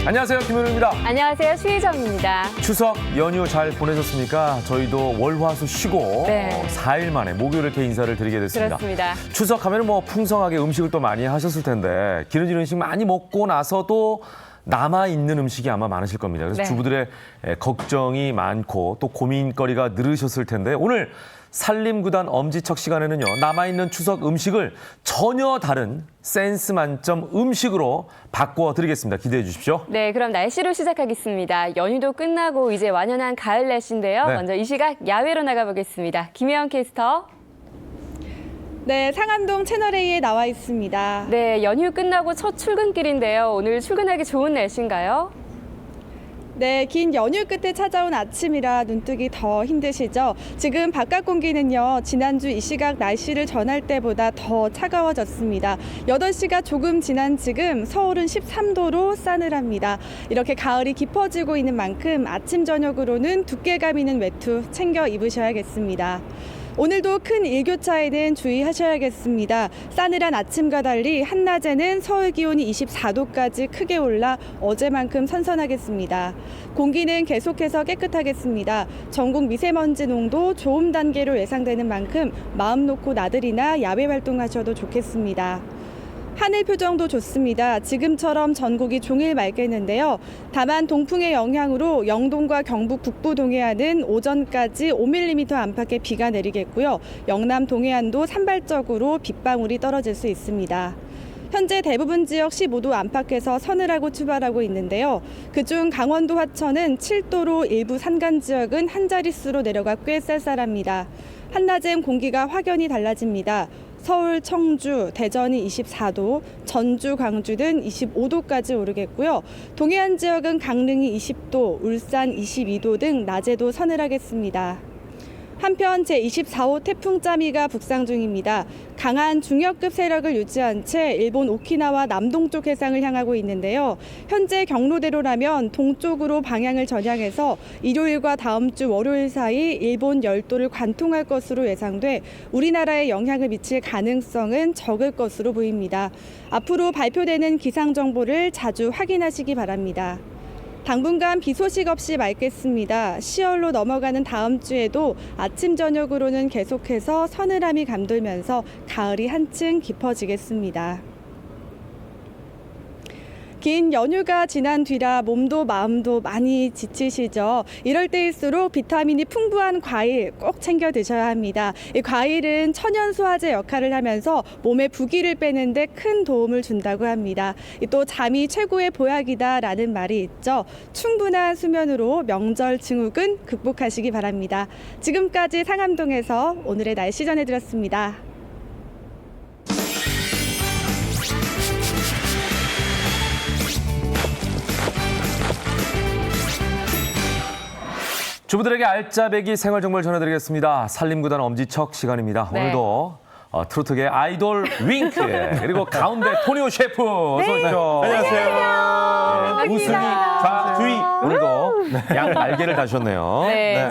안녕하세요, 김현우입니다. 안녕하세요, 수희정입니다. 추석 연휴 잘 보내셨습니까? 저희도 월화수 쉬고 4일 만에 목요일에 이렇게 인사를 드리게 됐습니다. 그렇습니다. 추석하면 뭐 풍성하게 음식을 또 많이 하셨을 텐데 기름진 음식 많이 먹고 나서도 남아있는 음식이 아마 많으실 겁니다. 그래서 주부들의 걱정이 많고 또 고민거리가 늘으셨을 텐데 오늘 산림구단 엄지척 시간에는요. 남아있는 추석 음식을 전혀 다른 센스 만점 음식으로 바꿔드리겠습니다. 기대해 주십시오. 네, 그럼 날씨로 시작하겠습니다. 연휴도 끝나고 이제 완연한 가을 날씨인데요. 먼저 이 시각 야외로 나가보겠습니다. 김혜영 캐스터. 네, 상암동 채널A에 나와 있습니다. 네, 연휴 끝나고 첫 출근길인데요. 오늘 출근하기 좋은 날씨인가요? 네, 긴 연휴 끝에 찾아온 아침이라 눈뜨기 더 힘드시죠? 지금 바깥 공기는요, 지난주 이 시각 날씨를 전할 때보다 더 차가워졌습니다. 8시가 조금 지난 지금 서울은 13도로 싸늘합니다. 이렇게 가을이 깊어지고 있는 만큼 아침 저녁으로는 두께감 있는 외투 챙겨 입으셔야겠습니다. 오늘도 큰 일교차에는 주의하셔야겠습니다. 싸늘한 아침과 달리 한낮에는 서울 기온이 24도까지 크게 올라 어제만큼 선선하겠습니다. 공기는 계속해서 깨끗하겠습니다. 전국 미세먼지 농도 좋음 단계로 예상되는 만큼 마음 놓고 나들이나 야외 활동하셔도 좋겠습니다. 하늘 표정도 좋습니다. 지금처럼 전국이 종일 맑겠는데요. 다만 동풍의 영향으로 영동과 경북 북부 동해안은 오전까지 5mm 안팎의 비가 내리겠고요. 영남 동해안도 산발적으로 빗방울이 떨어질 수 있습니다. 현재 대부분 지역 15도 안팎에서 서늘하고 출발하고 있는데요. 그중 강원도 화천은 7도로 일부 산간 지역은 한 자릿수로 내려가 꽤 쌀쌀합니다. 한낮엔 공기가 확연히 달라집니다. 서울, 청주, 대전이 24도, 전주, 광주 등 25도까지 오르겠고요. 동해안 지역은 강릉이 20도, 울산 22도 등 낮에도 서늘하겠습니다. 한편 제24호 태풍 짜미가 북상 중입니다. 강한 중역급 세력을 유지한 채 일본 오키나와 남동쪽 해상을 향하고 있는데요. 현재 경로대로라면 동쪽으로 방향을 전향해서 일요일과 다음 주 월요일 사이 일본 열도를 관통할 것으로 예상돼 우리나라에 영향을 미칠 가능성은 적을 것으로 보입니다. 앞으로 발표되는 기상 정보를 자주 확인하시기 바랍니다. 당분간 비 소식 없이 맑겠습니다. 10월로 넘어가는 다음 주에도 아침 저녁으로는 계속해서 서늘함이 감돌면서 가을이 한층 깊어지겠습니다. 긴 연휴가 지난 뒤라 몸도 마음도 많이 지치시죠. 이럴 때일수록 비타민이 풍부한 과일 꼭 챙겨 드셔야 합니다. 이 과일은 천연 소화제 역할을 하면서 몸의 부기를 빼는 데 큰 도움을 준다고 합니다. 또 잠이 최고의 보약이다라는 말이 있죠. 충분한 수면으로 명절 증후군 극복하시기 바랍니다. 지금까지 상암동에서 오늘의 날씨 전해드렸습니다. 주부들에게 알짜배기 생활정보를 전해드리겠습니다. 산림구단 엄지척 시간입니다. 오늘도 트로트계 아이돌 윙크 그리고 가운데 토니오 셰프 어서 오십시오. 안녕하세요. 우승이 좌주위 오늘도 양 날개를 다셨네요.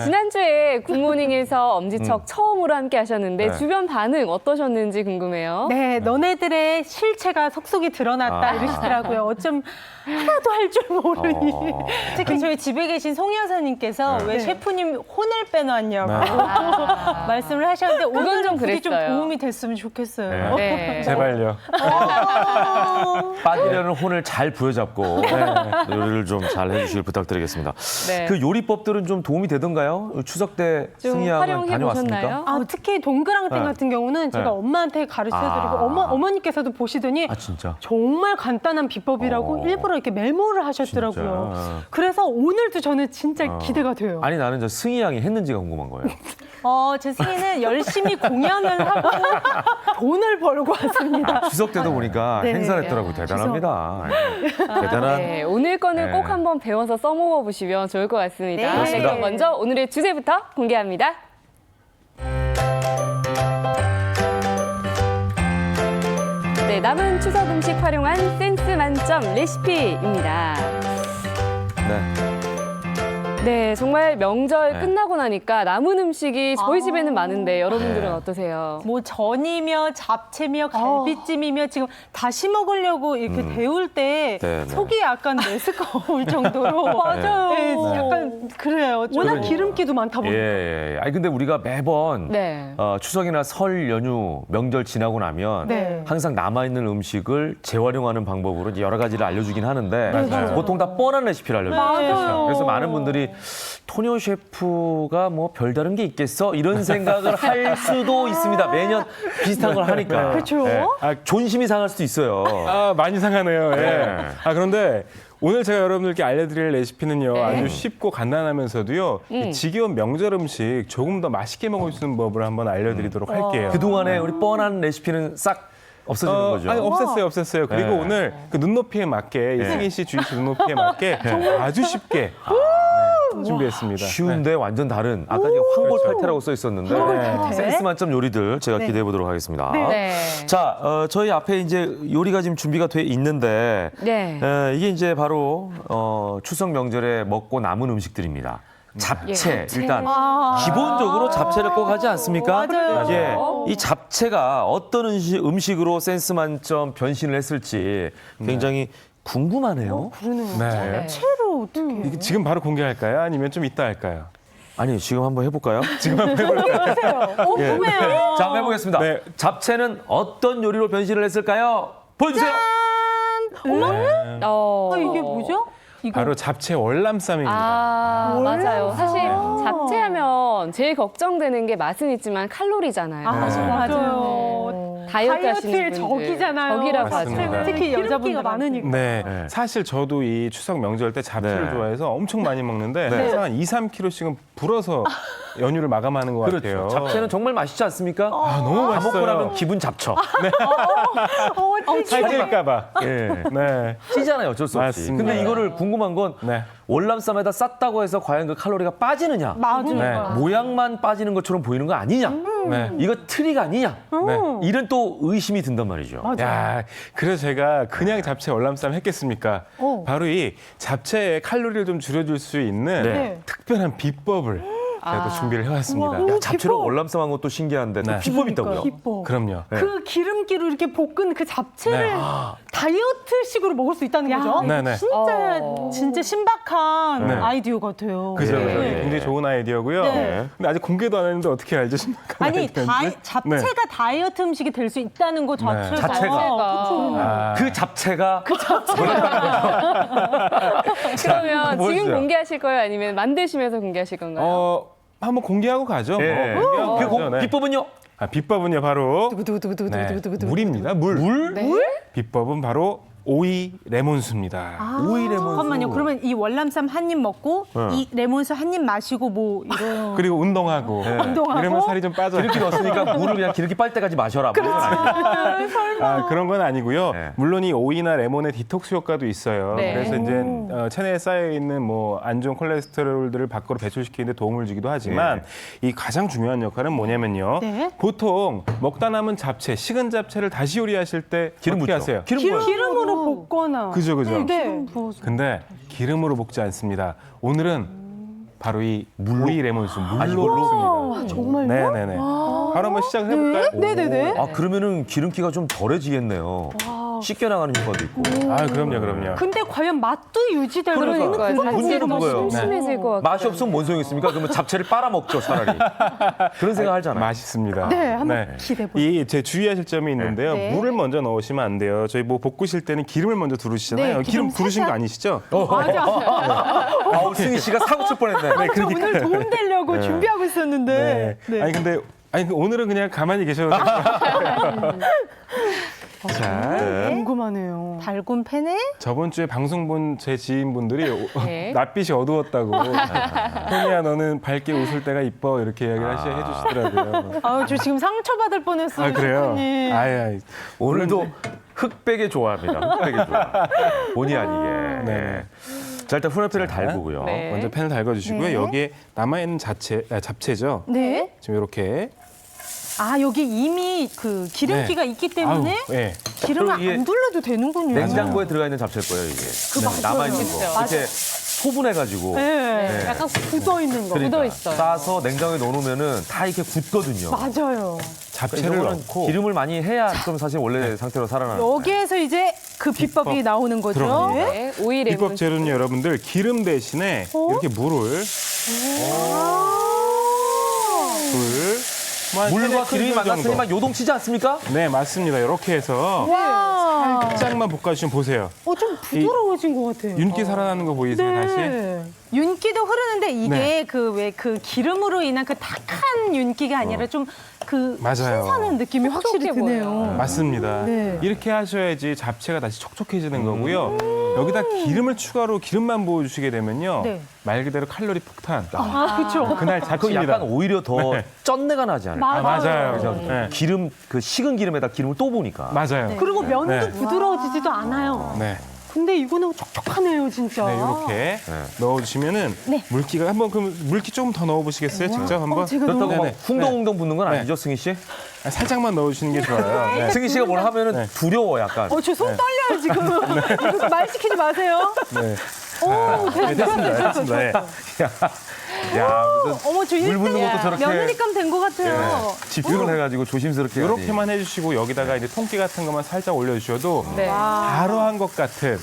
지난주에 굿모닝에서 엄지척 처음으로 함께 하셨는데 주변 반응 어떠셨는지 궁금해요. 네, 너네들의 실체가 속속이 드러났다 이러시더라고요. 어쩜 하나도 할 줄 모르니. 특히 저희 집에 계신 송 여사님께서 왜 셰프님 혼을 빼놨냐고 말씀을 하셨는데 오늘 좀 그게 좀 도움이 됐으면 좋겠어요. 제발요. 빠지려는 혼을 잘 부여잡고 요리를 좀 잘 해주시길 부탁드리겠습니다. 그 요리법들은 좀 도움이 되던가요? 추석 때 승희양은 다녀왔습니까? 특히 동그랑땡 같은 경우는 제가 엄마한테 가르쳐드리고 어머니께서도 보시더니 진짜? 정말 간단한 비법이라고 일부러 이렇게 메모를 하셨더라고요. 진짜? 그래서 오늘도 저는 진짜 기대가 돼요. 아니 나는 저 승희양이 했는지가 궁금한 거예요. 제 승희는 열심히 공연을 하고 돈을 벌고 왔습니다. 추석 때도 보니까 행사를 했더라고요. 대단합니다. 대단한. 오늘 거는 꼭 한번 배워서 써먹어 보시면 좋을 것 같습니다. 그럼 먼저 오늘의 주제부터 공개합니다. 남은 추석 음식 활용한 센스 만점 레시피입니다. 네, 정말 명절 네. 끝나고 나니까 남은 음식이 저희 집에는 많은데 여러분들은 네. 어떠세요? 뭐 전이며 잡채며 갈비찜이며 지금 다시 먹으려고 이렇게 데울 때 네, 네. 속이 약간 메스꺼울 정도로 맞아요. 네, 약간 그래요. 워낙 그러니까. 기름기도 많다 보니까. 예. 아니 근데 우리가 매번 네. 추석이나 설 연휴 명절 지나고 나면 네. 항상 남아 있는 음식을 재활용하는 방법으로 이제 여러 가지를 알려주긴 하는데 맞아요. 보통 다 뻔한 레시피를 알려줘요. 맞아요. 그래서 많은 분들이 토뇨 셰프가 뭐 별다른 게 있겠어 이런 생각을 할 수도 있습니다. 매년 비슷한 걸 하니까. 그렇죠. 존심이 상할 수도 있어요. 아, 많이 상하네요. 예. 네. 그런데 오늘 제가 여러분들께 알려드릴 레시피는요. 네. 아주 쉽고 간단하면서도요. 이 지겨운 명절 음식 조금 더 맛있게 먹을 수 있는 법을 한번 알려드리도록 할게요. 그동안에 우리 뻔한 레시피는 싹 없어지는 거죠. 아니, 없앴어요. 그리고 네. 오늘 그 눈높이에 맞게 이승인 씨, 주희 씨 눈높이에 맞게 아주 쉽게 준비했습니다. 쉬운데 완전 다른 아까 이게 황골팔태라고 써 있었는데 황골팔태? 센스 만점 요리들 제가 기대해 보도록 하겠습니다. 네. 자, 저희 앞에 이제 요리가 지금 준비가 돼 있는데 네. 이게 이제 바로 추석 명절에 먹고 남은 음식들입니다. 잡채, 예, 잡채. 일단 기본적으로 잡채를 꼭 하지 않습니까? 맞아요. 예, 이 잡채가 어떤 음식으로 센스 만점 변신을 했을지 굉장히 궁금하네요. 네. 채로 어떻게? 이게 지금 바로 공개할까요? 아니면 좀 이따 할까요? 아니 지금 한번 해볼까요? 궁금해요. 자, 한번 해보겠습니다. 네. 잡채는 어떤 요리로 변신을 했을까요? 보여주세요. 이게 뭐죠? 이거 바로 잡채 월남쌈입니다. 아, 맞아요. 사실 잡채하면 제일 걱정되는 게 맛은 있지만 칼로리잖아요. 맞아요. 다이어트 하시는 다이어트의 분들. 적이잖아요. 적이라고 맞습니다. 하죠. 특히 여자분들 많으니까. 네. 네. 사실 저도 이 추석 명절 때 잡채를 네. 좋아해서 엄청 많이 먹는데 네. 항상 한 2, 3kg씩은 불어서 연휴를 마감하는 것 같아요. 그렇죠. 잡채는 정말 맛있지 않습니까? 너무 다 먹고 맛있어요. 나면 기분 잡쳐. 살찔까봐. 예. 네. 찌잖아요, 어쩔 수 없이. 맞습니다. 근데 이거를 궁금한 건 네. 월남쌈에다 쌌다고 해서 과연 그 칼로리가 빠지느냐? 맞아요. 모양만 빠지는 것처럼 보이는 거 아니냐? 네. 이거 트릭 아니냐? 네. 이런 또 의심이 든단 말이죠. 야, 그래서 제가 그냥 잡채 월남쌈 했겠습니까? 바로 이 잡채의 칼로리를 좀 줄여줄 수 있는 네. 특별한 비법을 제가 또 준비를 해왔습니다. 야, 잡채로 월남쌈 한 것도 신기한데 또 네. 비법이 있다고요? 그럼요. 네. 그 기름기로 이렇게 볶은 그 잡채를 네. 다이어트식으로 먹을 수 있다는 거죠? 네네. 진짜 신박한 네. 아이디어 같아요. 그죠, 네. 그죠. 굉장히 좋은 아이디어고요. 네. 근데 아직 공개도 안 했는데 어떻게 알죠? 신박한 아니 아이디어인지? 잡채가 다이어트 음식이 될 수 있다는 거 자체가. 자체가. 아, 그 잡채가 그러면 보여주세요. 지금 공개하실 거예요? 아니면 만드시면서 공개하실 건가요? 한번 공개하고 가죠. 예. 공개하고 그 가죠. 네. 비법은요? 비법은요 바로 네, 물입니다. 물. 네? 비법은 바로 오이 레몬수입니다. 오이 레몬수. 잠깐만요. 그러면 이 월남쌈 한 입 먹고 네. 이 레몬수 한 입 마시고 뭐 이런. 그리고 운동하고 운동하고? 이러면 살이 좀 빠져요. 기름기 넣었으니까 물을 그냥 기름기 빨 때까지 마셔라. 뭐 이건 아니에요. 그런 건 아니고요. 네. 물론 이 오이나 레몬의 디톡스 효과도 있어요. 네. 그래서 이제 체내에 쌓여 있는 뭐 안 좋은 콜레스테롤들을 밖으로 배출시키는데 도움을 주기도 하지만 이 가장 중요한 역할은 뭐냐면요. 네. 보통 먹다 남은 잡채, 식은 잡채를 다시 요리하실 때 기름 어떻게 붓죠. 하세요? 기름으로 볶거나. 그죠, 그죠. 네. 근데 기름으로 볶지 않습니다. 오늘은 바로 이 오이 레몬수 물로 볶습니다. 정말요? 네네네. 바로 한번 시작을 해볼까요? 네네네. 아, 그러면은 기름기가 좀 덜해지겠네요. 씻겨나가는 효과도 있고. 아, 그럼요. 근데 과연 맛도 유지될 그러니까요. 거예요? 그 문제는 그거예요. 심심해질 것 같아요. 맛이 없으면 뭔 소용 있습니까? 그러면 잡채를 빨아먹죠, 차라리. 그런 생각 하잖아요. 맛있습니다. 네, 한번 기대해보세요. 이 제 주의하실 점이 있는데요. 네. 물을 먼저 넣으시면 안 돼요. 저희 뭐 볶으실 때는 기름을 먼저 두르시잖아요. 네, 기름 기름 두르신 거 살짝. 아니시죠? 아우, 승희 씨가 사고 칠 뻔했네. 저 오늘 도움 되려고 준비하고 있었는데. 네. 아니 오늘은 그냥 가만히 계셔도 돼요. 자, 궁금하네요. 달군 팬에 저번 주에 방송 본 제 지인분들이 네. 낯빛이 어두웠다고. 현이야 너는 밝게 웃을 때가 이뻐 이렇게 이야기를 해주시더라고요. 저 지금 상처받을 뻔했어요. 아 그래요? 셰프님. 아이, 오늘도 흑백의 조화입니다. 흑백의 조화. 본의 아니게. 네. 자, 일단 후라이팬을 달구고요. 네. 먼저 팬을 달궈주시고요. 네. 여기에 남아있는 잡채죠. 네. 지금 이렇게. 여기 이미 그 기름기가 있기 때문에 아우, 네. 기름을 그리고 이게 안 둘러도 되는군요. 냉장고에 들어가 있는 잡채일 거예요, 이게. 남아있는 거. 맞아요. 이렇게 소분해가지고 네. 약간 굳어 있는 거. 굳어 있어요. 싸서 냉장고에 넣어놓으면은 다 이렇게 굳거든요. 맞아요. 잡채를 이거는 넣고 기름을 많이 해야 좀 사실 원래 상태로 살아나는. 여기에서 이제 그 비법이 비법 나오는 거죠. 들어갑니다. 네, 오이 레몬. 비법 재료는 여러분들 기름 대신에 이렇게 물을 물과 기름이 만났으니만 요동치지 않습니까? 네, 맞습니다. 이렇게 해서 와. 살짝만 볶아주시면 보세요. 좀 부드러워진 것 같아요. 윤기 살아나는 거 보이세요, 다시? 네. 윤기도 흐르는데 이게 네. 그 왜 그 기름으로 인한 그 탁한 윤기가 아니라 좀 그 맞아요. 신선한 느낌이 확실히 촉촉해 드네요. 보여요. 맞습니다. 네. 이렇게 하셔야지 잡채가 다시 촉촉해지는 거고요. 여기다 기름을 추가로 기름만 부어주시게 되면요. 네. 말 그대로 칼로리 폭탄. 그렇죠. 그날 그럼 잡채입니다. 약간 오히려 더 네. 쩐내가 나지 않을까? 맞아요. 그래서 네. 기름 그 식은 기름에다 기름을 또 보니까. 맞아요. 그리고 면도 네. 부드러워지지도 않아요. 네. 근데 이거는 촉촉하네요, 진짜. 네, 이렇게 넣어주시면은 네. 물기가 한번 그럼 물기 조금 더 넣어보시겠어요? 직접 한번. 제가 그렇다고 네네. 막 웅덩웅덩 붙는 건 네. 아니죠, 승희 씨? 살짝만 넣어주시는 게 좋아요. 네. 승희 씨가 뭘 하면은 네. 두려워 약간. 저 손 떨려요, 지금. 이거 말 시키지 마세요. 네. 오, 네, 됐습니다. 됐습니다. 네. 야, 무슨 어머, 저 물 붓는 것도 저렇게 며느리감 된 것 같아요. 집중을 해가지고 조심스럽게. 이렇게만 해주시고 여기다가 이제 통깨 같은 것만 살짝 올려주셔도 네. 바로 한 것 같은.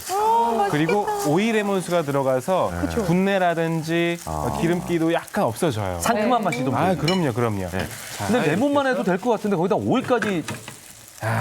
그리고 오이 레몬수가 들어가서 분내라든지 기름기도 약간 없어져요. 상큼한 맛이 좀. 아, 그럼요, 그럼요. 네. 자, 근데 레몬만 이렇게 해도 될 것 같은데 거기다 오이까지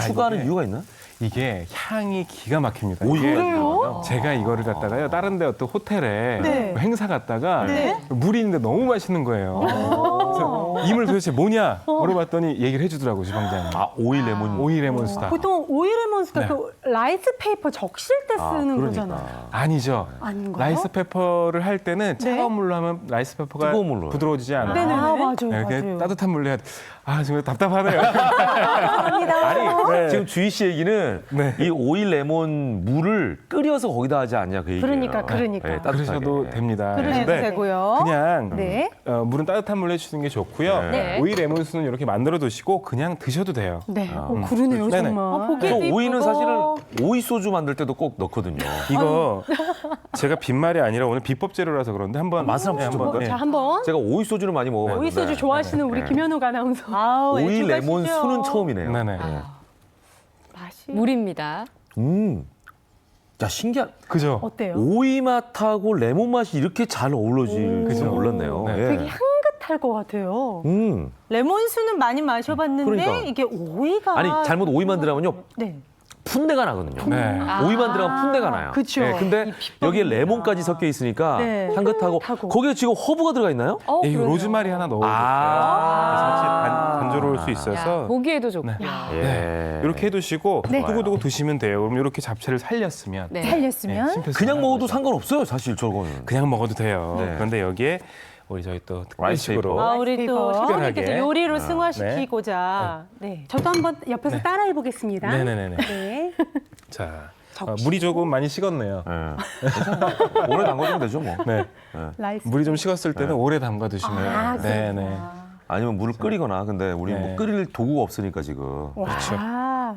추가하는 이게- 이유가 있나? 이게 향이 기가 막힙니다. 오이. 이게 그래요? 제가 이거를 갖다가요 다른 데 어떤 호텔에 네. 뭐 행사 갔다가 네. 물이 있는데 너무 맛있는 거예요. 그래서 이물 도대체 뭐냐 물어봤더니 얘기를 해주더라고요, 주방장님. 아, 오이 레몬. 오이 레몬수다. 보통 오이레몬스가 네. 그 라이스 페이퍼 적실 때 쓰는 거잖아요. 아니죠. 아닌가요? 라이스 페퍼를 할 때는 차가운 물로 하면 라이스 페퍼가 뜨거운 물로요. 부드러워지지 않아요. 네네네. 맞아요, 네, 그냥 맞아요. 따뜻한 물로 해야 돼. 아, 지금 답답하네요. 아니, 네. 지금 주희 씨 얘기는 네. 이 오이 레몬 물을 끓여서 거기다 하지 않냐 그 얘기예요. 그러니까. 따뜻하게. 그러셔도 됩니다. 그러셔도 근데 되고요. 그냥 네. 물은 따뜻한 물로 해주시는 게 좋고요. 네. 오이 레몬수는 이렇게 만들어 두시고 그냥 드셔도 돼요. 네. 그러네요, 네네. 정말. 보기에도 또 오이는 이쁘고. 사실은 오이 소주 만들 때도 꼭 넣거든요. 이거 제가 빈말이 아니라 오늘 비법 재료라서 그런데 한번 맛을 한번 네, 좀 네. 자, 한번. 제가 오이 소주를 많이 먹어봤는데 오이 소주 좋아하시는 우리 네. 김현욱 아나운서. 아우, 오이 애주가시죠? 레몬 수는 처음이네요. 네네. 맛이 물입니다. 야, 신기한. 그죠? 어때요? 오이 맛하고 레몬 맛이 이렇게 잘 어우러질 그죠? 줄 몰랐네요. 네. 예. 되게 향긋할 것 같아요. 레몬수는 많이 마셔봤는데 그러니까. 이게 오이가 아니 잘못 오이만 들어가면요 네. 푼내가 나거든요. 네. 오이만 들어가면 푼내가 나요. 그쵸. 근데 여기에 레몬까지 섞여 있으니까 네. 향긋하고 향긋하고. 거기에 지금 허브가 들어가 있나요? 예, 이거 그러네요. 로즈마리 하나 넣어주세요. 아. 같이 단조로울 수 있어서. 야, 보기에도 좋고. 네. 예. 네. 이렇게 해두시고 네. 두고두고 드시면 돼요. 그럼 이렇게 잡채를 살렸으면 네. 살렸으면 심폐소생하는 그냥 먹어도 거죠. 상관없어요, 사실 저거는. 그냥 먹어도 돼요. 네. 그런데 여기에 우리 저희 또 라이스 특별식으로 페이퍼. 우리 우리 또 또 셰프님께서 특별하게. 요리로 승화시키고자 네. 저도 한번 옆에서 따라해 보겠습니다. 네네네네. 네. 자, 물이 조금 많이 식었네요. 예. 괜찮아요. 오래 담궈주면 되죠, 뭐. 네. 라이스. 물이 좀 식었을 때는 오래 담가 두시면 네네. 아니면 물을 끓이거나, 근데 우리 네. 뭐 끓일 도구가 없으니까 지금. 그렇죠. 아,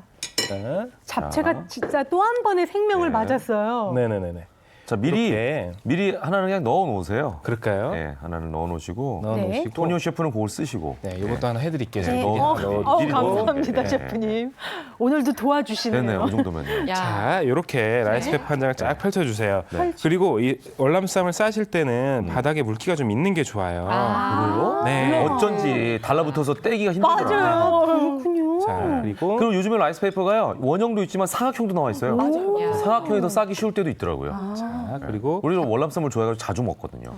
자, 잡채가 진짜 또 한 번의 생명을 네. 맞았어요. 네네네네. 자, 미리 이렇게. 하나는 그냥 넣어 놓으세요. 그럴까요? 네, 하나를 넣어 놓으시고. 넣어놓으시고. 토니오 셰프는 그걸 쓰시고. 네, 이것도 하나 해드릴게요. 네, 제가. 미리 감사합니다, 네. 셰프님. 오늘도 도와주시네요. 됐네요, 이 정도면요. 야. 자, 이렇게 라이스 페퍼 한 장을 쫙 펼쳐주세요. 그리고 이 월남쌈을 싸실 때는 바닥에 물기가 좀 있는 게 좋아요. 그래요? 네. 어쩐지 달라붙어서 떼기가 힘들더라고요. 맞아요. 그렇군요. 자, 그리고 그리고 요즘에 라이스 페이퍼가요, 원형도 있지만 사각형도 나와 있어요. 맞아요. 사각형이 더 싸기 쉬울 때도 있더라고요. 자, 그리고 우리도 월남쌈을 좋아해가지고 자주 먹거든요.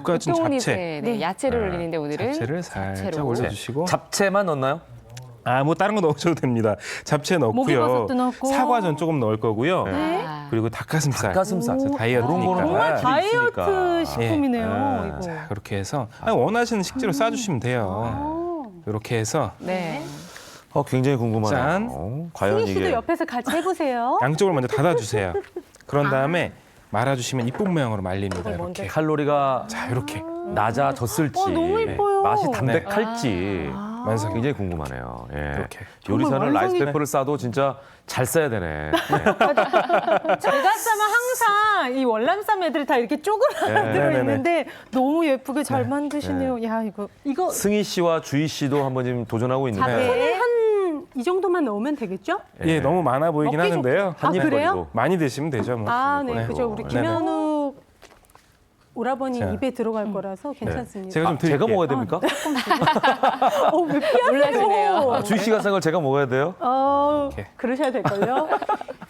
볶아준 잡채. 네, 네. 야채를 올리는데 오늘은 잡채를 살짝 잡채로. 올려주시고. 잡채만 넣나요? 뭐 다른 거 넣으셔도 됩니다. 잡채 넣고요. 목이버섯도 넣고. 사과전 조금 넣을 거고요. 아. 그리고 닭가슴살. 닭가슴살. 다이어트니까. 그런 거는 정말 집에 있으니까. 다이어트 식품이네요. 예. 이거. 자, 그렇게 해서 원하시는 식재료 싸주시면 돼요. 이렇게 해서 네. 굉장히 궁금하네요. 짠. 과연 승희 씨도 이게 옆에서 같이 해보세요. 양쪽을 먼저 닫아주세요. 그런 다음에 말아주시면 이쁜 모양으로 말립니다. 이렇게. 칼로리가 자, 이렇게. 낮아졌을지, 너무 예뻐요. 맛이 담백할지. 완성. 굉장히 궁금하네요. 예. 이렇게. 요리사는 완성이- 라이스 페이퍼를 싸도 진짜 잘 싸야 되네. 네. 제가 싸면 항상 이 월남쌈 애들이 다 이렇게 쪼그라들어 네네네. 있는데 너무 예쁘게 잘 만드시네요. 야, 이거 승희 씨와 주희 씨도 한번 지금 도전하고 있는데 잡채는 한 이 정도만 넣으면 되겠죠? 예, 너무 많아 보이긴 먹기 하는데요. 한 입 그래요? 거리로. 많이 드시면 되죠. 뭐. 아, 네, 네. 그죠. 우리 네네. 김현우 오라버니 자. 입에 들어갈 거라서 괜찮습니다. 제가 좀 드릴게요. 제가 먹어야 됩니까? 왜 피하세요? 놀라시네요. 주희 씨가 싼 걸 제가 먹어야 돼요? 이렇게. 그러셔야 될걸요?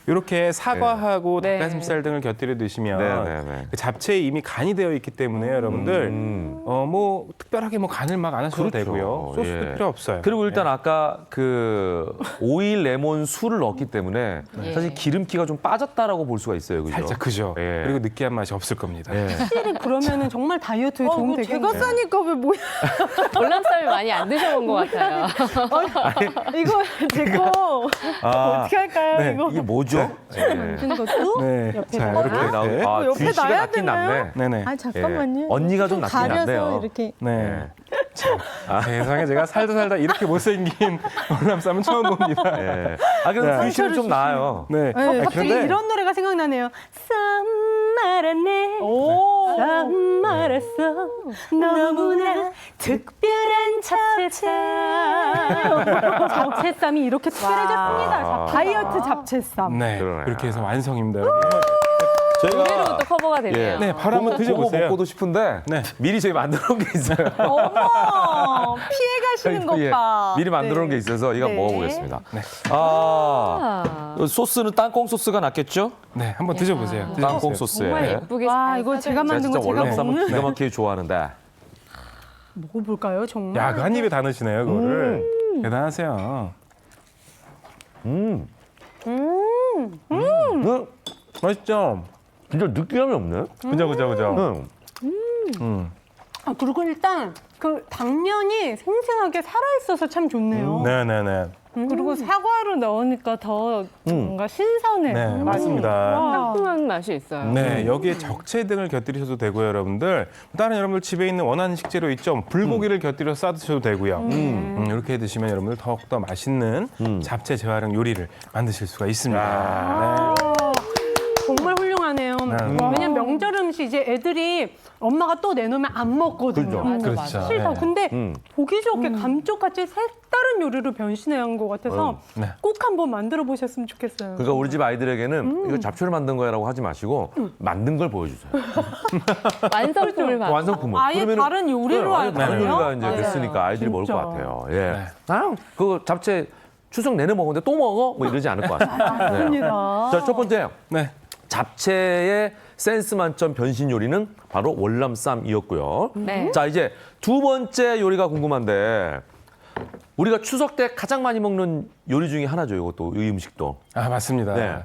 이렇게 사과하고 네. 닭가슴살 등을 곁들여 드시면 네, 네, 네. 그 잡채에 이미 간이 되어 있기 때문에 여러분들 뭐 특별하게 뭐 간을 막 안 하셔도 그렇죠. 되고요. 소스도 예. 필요 없어요. 그리고 일단 아까 그 오일, 레몬, 술을 넣었기 때문에 사실 기름기가 좀 빠졌다라고 볼 수가 있어요. 그죠? 살짝 그죠. 예. 그리고 느끼한 맛이 없을 겁니다. 예. 확실히 그러면은 정말 다이어트에 도움 되겠네요. 제가 싸니까 왜 뭐야? 월남쌈을 많이 안 드셔본 것 같아요. 이거 제거 아, 어떻게 할까요? 네, 이거 이게 뭐죠? 예. 주는 것도 네. 옆에 자, 놔야 이렇게. 나오- 네. 아, 옆에 주희 씨가 놔야 낫긴 되나요? 낫네. 네네. 아 잠깐만요. 예. 언니가 좀 낫긴 가려서 낫네요. 이렇게 네. 세상에 제가 살다 이렇게 못생긴 월남쌈은 처음 봅니다. 예. 아, 그래도 네. 주희 씨는 좀 나아요. 네. 네, 아, 갑자기 그런데 이런 노래가 생각나네요. 쌈 말았네. 쌈 말았어. 너무나 특별한 잡채쌈. 잡채쌈이 이렇게 특별해졌습니다. 다이어트 잡채쌈. 네. 그러네요. 이렇게 해서 완성입니다. 여러분. 노래로 또 커버가 되네요. 예. 네, 바로 한번 그거 드셔보세요. 먹고도 싶은데 네. 미리 저희 만들어 놓은 게 있어요. 어머, 피해 가시는 것 예. 봐. 미리 만들어 놓은 게 네. 있어서 이거 네. 먹어보겠습니다. 아, 소스는 땅콩 소스가 낫겠죠? 네, 한번 드셔보세요. 땅콩 소스에. 정말 예쁘게 와, 잘 이거 제가 제가 만든 진짜 거 제가 월남쌈은 먹는. 기가 막히게 좋아하는데. 먹어볼까요, 정말? 야, 그 한 입에 다 넣으시네요, 그거를. 대단하세요. 맛있죠? 진짜 느끼함이 없네. 그죠. 아, 그리고 일단 그 당면이 생생하게 살아있어서 참 좋네요. 네네네. 그리고 사과를 넣으니까 더 뭔가 신선해. 네, 맞습니다. 상큼한 맛이 있어요. 네, 여기에 적채 등을 곁들이셔도 되고요, 여러분들. 다른 여러분들 집에 있는 원하는 식재료 있죠? 불고기를 곁들여 싸 드셔도 되고요. 이렇게 드시면 여러분들 더욱더 맛있는 잡채 재활용 요리를 만드실 수가 있습니다. 정말 훌륭하네요. 왜냐면 명절 음식 이제 애들이 엄마가 또 내놓으면 안 먹거든요. 그렇죠. 싫다. 네. 근데 보기 좋게 감쪽같이 색다른 요리로 변신한 것 같아서 네. 꼭 한번 만들어 보셨으면 좋겠어요. 그러니까 우리 집 아이들에게는 이거 잡초를 만든 거야라고 하지 마시고 만든 걸 보여주세요. 완성품을 봐. 완성품을. 아예 그러면은- 다른 요리로 네, 아예 다른 알거든요. 요리가 이제 맞아요. 됐으니까 아이들이 먹을 것 진짜. 같아요. 예. 그거 잡채 추석 내내 먹었는데 또 먹어? 뭐 이러지 않을 것 같아요. 네. 맞습니다. 자, 첫 번째. 네. 잡채의 센스 만점 변신 요리는 바로 월남쌈이었고요. 네. 자, 이제 두 번째 요리가 궁금한데 우리가 추석 때 가장 많이 먹는 요리 중에 하나죠. 이것도 이 음식도. 아, 맞습니다. 네.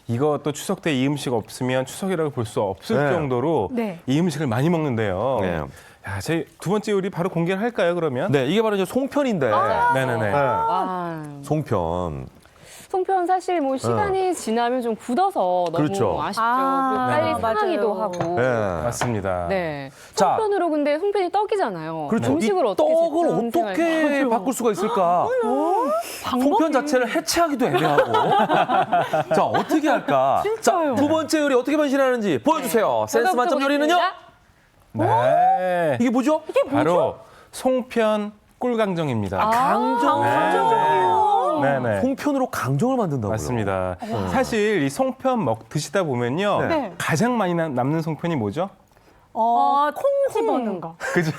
이거 또 추석 때 이 음식 없으면 추석이라고 볼 수 없을 네. 정도로 네. 이 음식을 많이 먹는데요. 네. 야, 제 두 번째 요리 바로 공개를 할까요, 그러면? 네, 이게 바로 이제 송편인데. 네네네. 와. 송편. 송편 사실 뭐 시간이 지나면 좀 굳어서 너무 그렇죠. 아쉽죠. 아, 그리고 빨리 네, 상하기도 맞아요. 하고. 네. 맞습니다. 네. 자. 송편으로 근데 송편이 떡이잖아요. 그렇죠. 음식을 이 어떻게 떡을 제철 어떻게 생활- 바꿀 수가 있을까? 송편 자체를 해체하기도 애매하고. 자, 어떻게 할까? 진짜요. 자, 두 번째 요리 어떻게 변신하는지 보여주세요. 센스 저거부터 만점 요리는요? 보겠습니다. 네. 이게 뭐죠? 바로 송편 꿀강정입니다. 강정이요. 네네. 송편으로 강정을 만든다고요? 맞습니다. 사실 이 송편 드시다 보면요. 네. 가장 많이 남는 송편이 뭐죠? 콩 집어넣는 거. 그죠?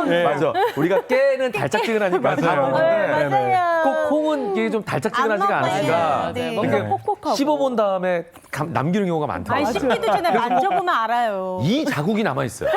네. 맞아. 우리가 깨는 달짝지근하니까 다 맞아요. 먹는데 네네. 꼭 콩은 이게 좀 달짝지근하지가 안 않으니까 먹어요. 네. 뭔가 네. 콕콕하고. 씹어본 다음에 남기는 경우가 많더라고요. 아니, 씹기도 전에 만져보면 알아요. 이 자국이 남아있어요.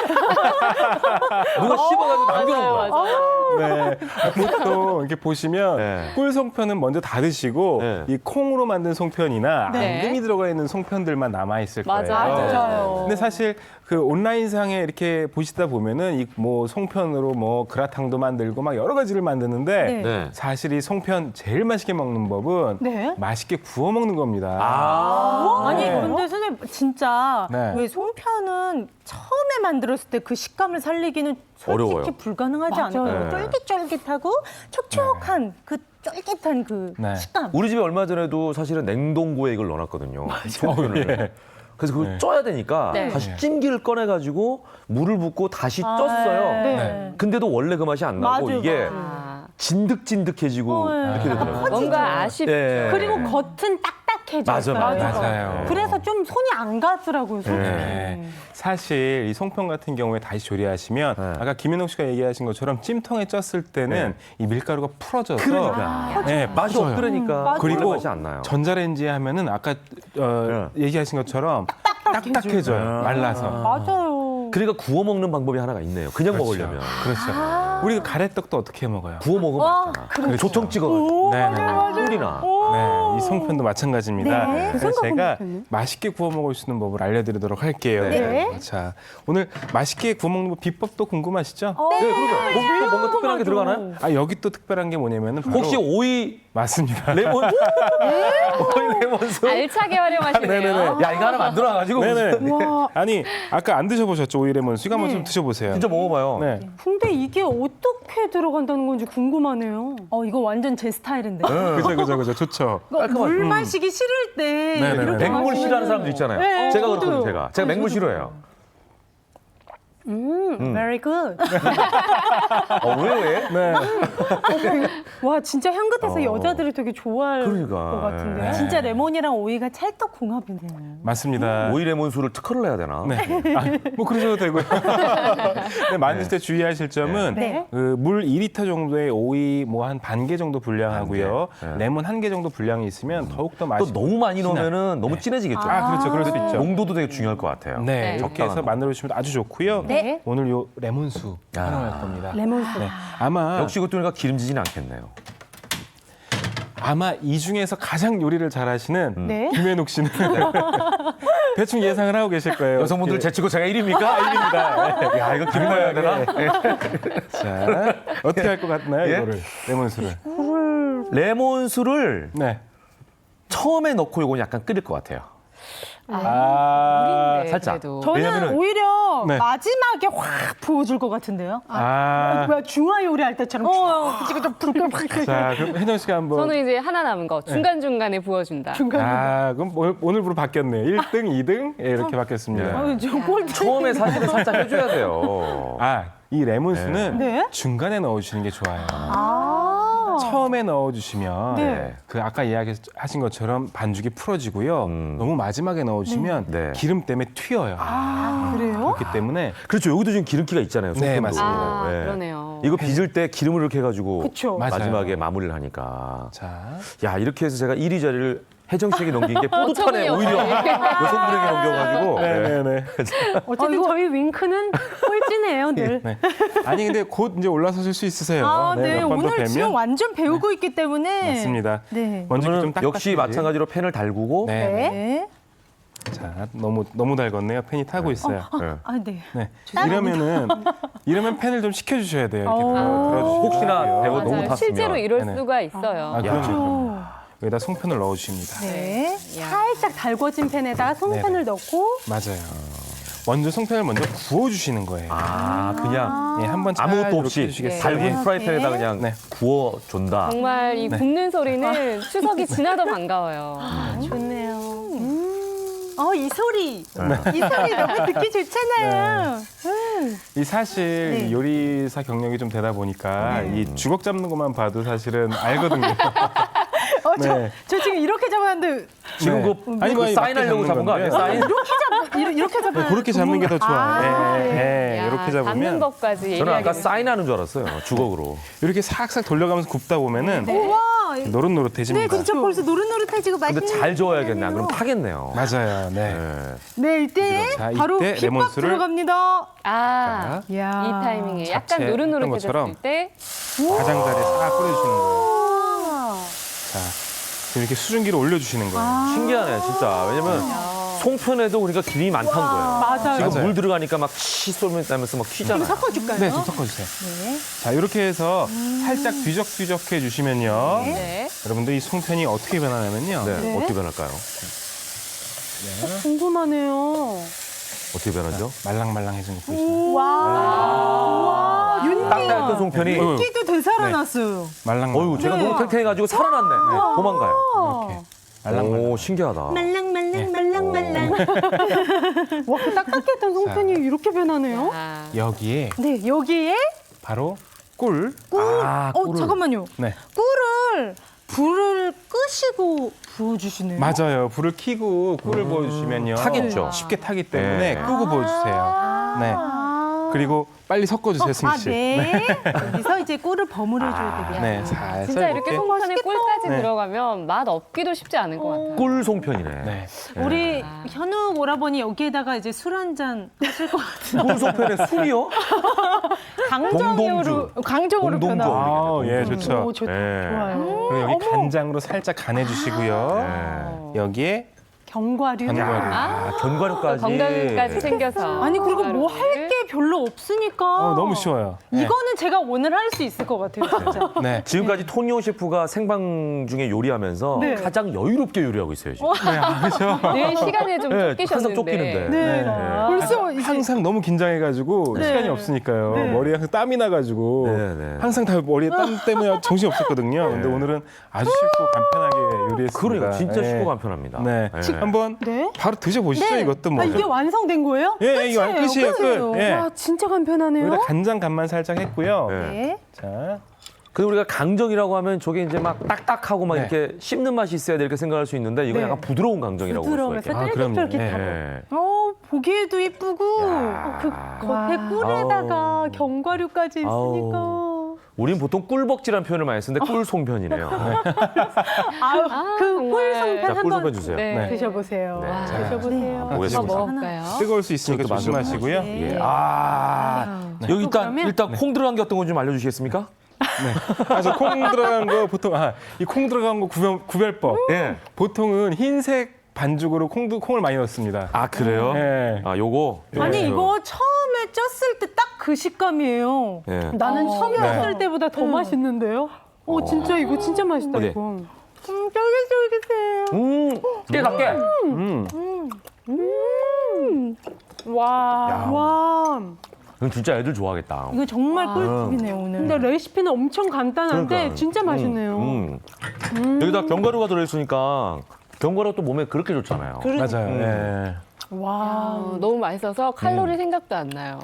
누가 씹어가지고 남겨놓은 거야. 네. 보통 이렇게 보시면 네. 꿀 송편은 먼저 다 드시고 네. 이 콩으로 만든 송편이나 네. 앙금이 들어가 있는 송편들만 남아 있을 거예요. 맞아요. 근데 사실 그 온라인상에 이렇게 보시다 보면은 이 뭐 송편으로 뭐 그라탕도 만들고 막 여러 가지를 만드는데 네. 네. 사실 이 송편 제일 맛있게 먹는 법은 네. 맛있게 구워 먹는 겁니다. 아. 아니 네. 근데 선생님 진짜 네. 왜 송편은 처음에 오래 만들었을 때 그 식감을 살리기는 솔직히 어려워요. 불가능하지 맞아요. 않을까요? 쫄깃쫄깃하고 촉촉한 그 쫄깃한 그 네. 식감. 우리 집에 얼마 전에도 사실은 냉동고에 이걸 넣어놨거든요. 송편을. 그래서 그걸 쪄야 되니까 네. 다시 찜기를 꺼내가지고 물을 붓고 다시 쪘어요. 네. 근데도 원래 그 맛이 안 나고 맞아요, 이게 아, 진득진득해지고 네. 이렇게 되더라고요. 뭔가 아쉽죠. 예. 그리고 겉은 딱딱해져. 맞아, 있어요. 맞아. 맞아요. 그래서 좀 손이 안 가더라고요. 솔직히. 네. 사실 이 송편 같은 경우에 다시 조리하시면 네. 아까 김인옥 씨가 얘기하신 것처럼 찜통에 쪘을 때는 이 밀가루가 풀어져서 네, 맛이 퍼져요. 없으니까 맞아요. 그리고 맛이 안 나요. 전자레인지에 하면은 아까 얘기하신 것처럼 딱딱해져요. 말라서. 맞아요. 그러니까 구워 먹는 방법이 하나가 있네요. 그냥 먹으려면 그렇죠. 우리가 가래떡도 어떻게 먹어요? 구워 먹으면 맛있잖아. 조청 찍어가지고 네네. 꿀이나. 네, 이 송편도 마찬가지입니다. 네. 그 그래서 생각은 제가 못했네. 맛있게 구워 먹을 수 있는 법을 알려드리도록 할게요. 네. 자, 오늘 맛있게 구워 먹는 법 비법도 궁금하시죠? 네, 그러니까 또 뭔가 특별한 게 들어가나요? 아, 여기 또 특별한 게 뭐냐면은 바로 혹시 오이 맞습니다. 레몬? 오이 레몬수? 알차게 활용하시네요. 네네네. 야, 이거 하나 만들어가지고 네네. 무슨- 아니, 아까 안 드셔보셨죠? 오이레몬수. 이거 한번 좀 드셔보세요. 진짜 먹어봐요. 네. 근데 이게 어떻게 들어간다는 건지 궁금하네요. 이거 완전 제 스타일인데. 그죠. 좋죠. 물 마시기 싫을 때 네네네. 이렇게 맹물 마시면- 싫어하는 사람도 있잖아요. 네, 제가 저도요. 그렇거든요, 제가 맹물 싫어해요. Very good. 왜? 네. 와 진짜 향긋해서 여자들이 되게 좋아할 그러니까, 것 같은데. 예. 진짜 레몬이랑 오이가 찰떡궁합이네요. 맞습니다. 오이 레몬수를 특허를 내야 되나? 네. 뭐 그러셔도 되고요. 네, 만드실 때 주의하실 점은 네. 그 물 2리터 정도의 오이 뭐 한 반 개 정도 분량하고요. 반 개. 네. 레몬 1개 정도 분량이 있으면 더욱 더 또 맛이 너무 많이 진한. 넣으면은 너무 진해지겠죠. 아, 그렇죠. 그럴 수 있죠. 농도도 되게 중요할 것 같아요. 네, 이렇게 해서 적당한 거. 만들어 주시면 아주 좋고요. 네. 오늘 요 레몬수 야. 활용할 겁니다. 레몬수. 네. 아마 역시 이것도 우리가 기름지진 않겠네요. 아마 이 중에서 가장 요리를 잘하시는 네. 김현욱 씨는 대충 예상을 하고 계실 거예요. 여성분들 예. 제치고 제가 1위입니까? 1위입니다. 야, 이거 기름 넣어야 되나? 자, 어떻게 할 것 같나요, 예? 이거를 레몬수를? 레몬수를 네. 처음에 넣고 요건 약간 끓일 것 같아요. 물인데, 살짝. 그래도. 저는 왜냐면은- 오히려 네. 마지막에 확 부어줄 것 같은데요. 아, 중화 요리할 때처럼 지금 좀 불끈 확. 자, 그럼 혜정 씨가 한번. 저는 이제 하나 남은 거 중간중간에 부어준다. 아, 그럼 오늘부로 바뀌었네요. 1등, 2등 예, 이렇게 바뀌었습니다. 처음에 사실은 살짝 해줘야 돼요. 아, 이 레몬수는 네. 중간에 넣어주시는 게 좋아요. 아. 처음에 넣어주시면 네. 그 아까 이야기하신 것처럼 반죽이 풀어지고요. 너무 마지막에 넣어주시면 네. 기름 때문에 튀어요. 그래요? 그렇기 때문에 그렇죠. 여기도 지금 기름기가 있잖아요. 네, 송편도. 맞습니다. 그러네요. 이거 빚을 때 기름을 이렇게 해가지고 그쵸. 맞아요. 마지막에 마무리를 하니까. 자, 야, 이렇게 해서 제가 1위 자리를 혜정 씨에게 넘긴 게 뿌듯하네. 어처구니 오히려 없이. 여성분에게 넘겨가지고. 네네네. 어쨌든 저희 윙크는 꼴찌네요, 늘. 네. 아니 근데 곧 이제 올라서실 수 있으세요. 아, 네. 몇 번 더 오늘 뵈면. 지금 완전 배우고 있기 때문에. 맞습니다. 네. 먼저 좀 저는 딱 역시 마찬가지로 팬을 달구고. 네. 네. 자, 너무 달궜네요. 팬이 타고 있어요. 네. 아, 네. 네. 이러면 팬을 좀 시켜주셔야 돼요. 이렇게 들어주시고. 혹시나 배우 너무 맞아요. 탔으면. 실제로 이럴 네네. 수가 있어요. 아, 그럼요. 여기다 송편을 넣어주십니다. 네. 야. 살짝 달궈진 팬에다가 송편을 넣고. 맞아요. 먼저 송편을 먼저 구워주시는 거예요. 아, 그냥 예, 한번 잘 아무것도 이렇게 없이 해주시겠어요? 달군 네. 프라이팬에다 그냥 네. 구워준다. 정말 이 굽는 소리는 추석이 지나도 반가워요. 좋네요. 이 소리. 이 소리 너무 듣기 좋잖아요. 이 사실 네. 이 요리사 경력이 좀 되다 보니까 이 주걱 잡는 것만 봐도 사실은 알거든요. 네. 저 지금 이렇게 잡았는데 지금 네. 그 아니, 뭐 사인하려고 맞게 잡은 거 잡는 아니에요? 건데. 사인? 이렇게 잡아. 네, 그렇게 잡는 게 더 좋아요. 아, 네, 네, 야, 이렇게 잡는 잡으면 법까지 저는 예리하게. 아까 사인하는 줄 알았어요. 주걱으로. 이렇게 싹싹 돌려가면서 굽다 보면은 와. 노릇노릇해집니다. 네, 진짜 벌써 노릇노릇해지고 근데 맛있는. 잘 저어야겠네. 안 그러면 타겠네요. 맞아요. 네. 네. 네, 이때 자, 바로 이때 비법 레몬수를- 들어갑니다. 아, 자, 야. 이 타이밍에 약간 잡채 했던 노릇노릇해졌을 것처럼. 때 가장자리에 싹 뿌려주시는 거예요. 아. 자, 지금 이렇게 수증기를 올려주시는 거예요. 신기하네, 진짜. 왜냐면 송편에도 우리가 기름이 많다는 거예요. 맞아요. 지금 맞아요. 물 들어가니까 막 치 쏘면서 막 튀잖아요. 섞어줄까요? 네, 좀 섞어주세요. 네. 자, 이렇게 해서 살짝 뒤적뒤적 해주시면요. 네. 여러분들 이 송편이 어떻게 변하냐면요. 네, 네. 어떻게 변할까요? 궁금하네요. 어떻게 변하죠? 말랑말랑해지는 거 보이시나요? 와, 딱딱했던 송편이 윤기도 되살아났어요. 말랑말랑. 어유 제가 너무 탱탱해가지고 살아났네. 도망가요. 이렇게. 말랑말랑. 오, 신기하다. 말랑말랑. 와, 그 딱딱했던 송편이 이렇게 변하네요. 아. 여기에 네, 여기에 바로 꿀. 아, 꿀을. 잠깐만요. 네. 꿀을 불을 끄시고 부어주시네요. 맞아요. 불을 켜고 꿀을 부어주시면요. 타겠죠. 쉽게 타기 때문에 네. 끄고 부어주세요. 네. 그리고 빨리 섞어주세요, 승희 씨. 네. 여기서 이제 꿀을 버무려줘야 되겠다. 네, 살살 진짜 이렇게 송편에 꿀까지 네. 들어가면 맛 없기도 쉽지 않은 것 같아요. 꿀 송편이네. 네. 우리 현욱 오라버니 여기에다가 이제 술 한 잔 하실 것 같은 꿀 송편에 술이요? 강정으로 동동주. 변하고. 아, 예, 좋죠. 오, 좋다. 네. 좋아요. 그리고 여기 간장으로 살짝 간해주시고요. 여기에 견과류. 견과류. 견과류까지. 건강까지 챙겨서. 아니 그리고 뭐 할 게 별로 없으니까. 너무 쉬워요. 이거는 제가 오늘 할 수 있을 것 같아요, 진짜. 네. 지금까지 토니오 셰프가 생방 중에 요리하면서 네. 가장 여유롭게 요리하고 있어요. 지금. 네, 그렇죠. 늘 시간에 좀 네, 쫓기셨는데. 항상 쫓기는데. 네. 벌써 이제 항상 너무 긴장해가지고 네. 시간이 없으니까요. 네. 머리에 항상 땀이 나가지고 네, 네. 항상 다 머리에 땀 때문에 정신이 없었거든요. 근데 오늘은 아주 쉽고 간편하게 요리했습니다. 그러니까 진짜 네. 쉽고 간편합니다. 네. 한번 네. 바로 드셔보시죠. 이것도 뭐. 이게 완성된 거예요? 예, 이게 끝이에요. 끝. 예. 와, 진짜 간편하네요. 여기다 간장 간만 살짝 했고요. 네. 네. 자, 근데 우리가 강정이라고 하면 저게 이제 막 딱딱하고 막 네. 이렇게 씹는 맛이 있어야 돼 이렇게 생각할 수 있는데 이건 네. 약간 부드러운 강정이라고 볼 수가 부드러우면서 있겠네요. 그럼요. 쫄깃쫄깃하고. 네. 보기에도 이쁘고 그 겉에 꿀에다가 견과류까지 있으니까. 아우. 우린 보통 꿀벅지라는 표현을 많이 쓰는데 꿀송편이네요. 그 꿀송편 자, 꿀송편 한번 주세요. 네. 드셔보세요. 네. 자, 드셔보세요. 보겠습니다. 한번 먹을까요? 뜨거울 수 있으니까 저것도 조심하시고요. 예. 여기 일단 콩 들어간 게 어떤 건지 좀 알려주시겠습니까? 그래서 콩 들어간 거 보통 이 콩 들어간 거 구별법. 예. 보통은 흰색 반죽으로 콩을 많이 넣습니다. 아 그래요? 네. 아 요거. 아니 요거. 이거 처음에 쪘을 때 딱 그 식감이에요. 예. 나는 처음에 네. 쪘을 때보다 더 맛있는데요. 진짜 이거 진짜 맛있다 어디? 이거. 쫄깃쫄깃해요. 깨답게. 와. 이건 진짜 애들 좋아하겠다. 이거 정말 꿀팁이네요 오늘. 근데 레시피는 엄청 간단한데 그러니까. 진짜 맛있네요. 여기다 견과류가 들어있으니까 견과류가 또 몸에 그렇게 좋잖아요. 맞아요. 네. 와. 너무 맛있어서 칼로리 생각도 안 나요.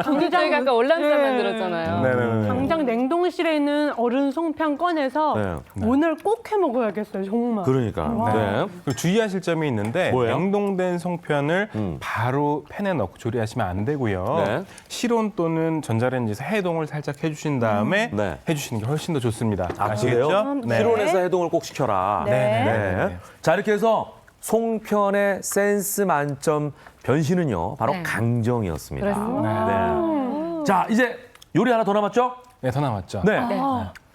당장 저희가 아까 올란쌈 네. 만들었잖아요. 네네네. 당장 냉동실에 있는 얼은 송편 꺼내서 네. 오늘 꼭 해 먹어야겠어요 정말. 그러니까. 네. 그리고 주의하실 점이 있는데 뭐예요? 냉동된 송편을 바로 팬에 넣고 조리하시면 안 되고요. 네. 실온 또는 전자레인지에서 해동을 살짝 해주신 다음에 네. 해주시는 게 훨씬 더 좋습니다. 아, 아시겠죠? 그래요? 네. 실온에서 해동을 꼭 시켜라. 네. 자, 이렇게 해서 송편의 센스 만점 변신은요, 바로 네. 강정이었습니다. 그렇습니다. 네. 자, 이제 요리 하나 더 남았죠? 네, 더 남았죠. 네.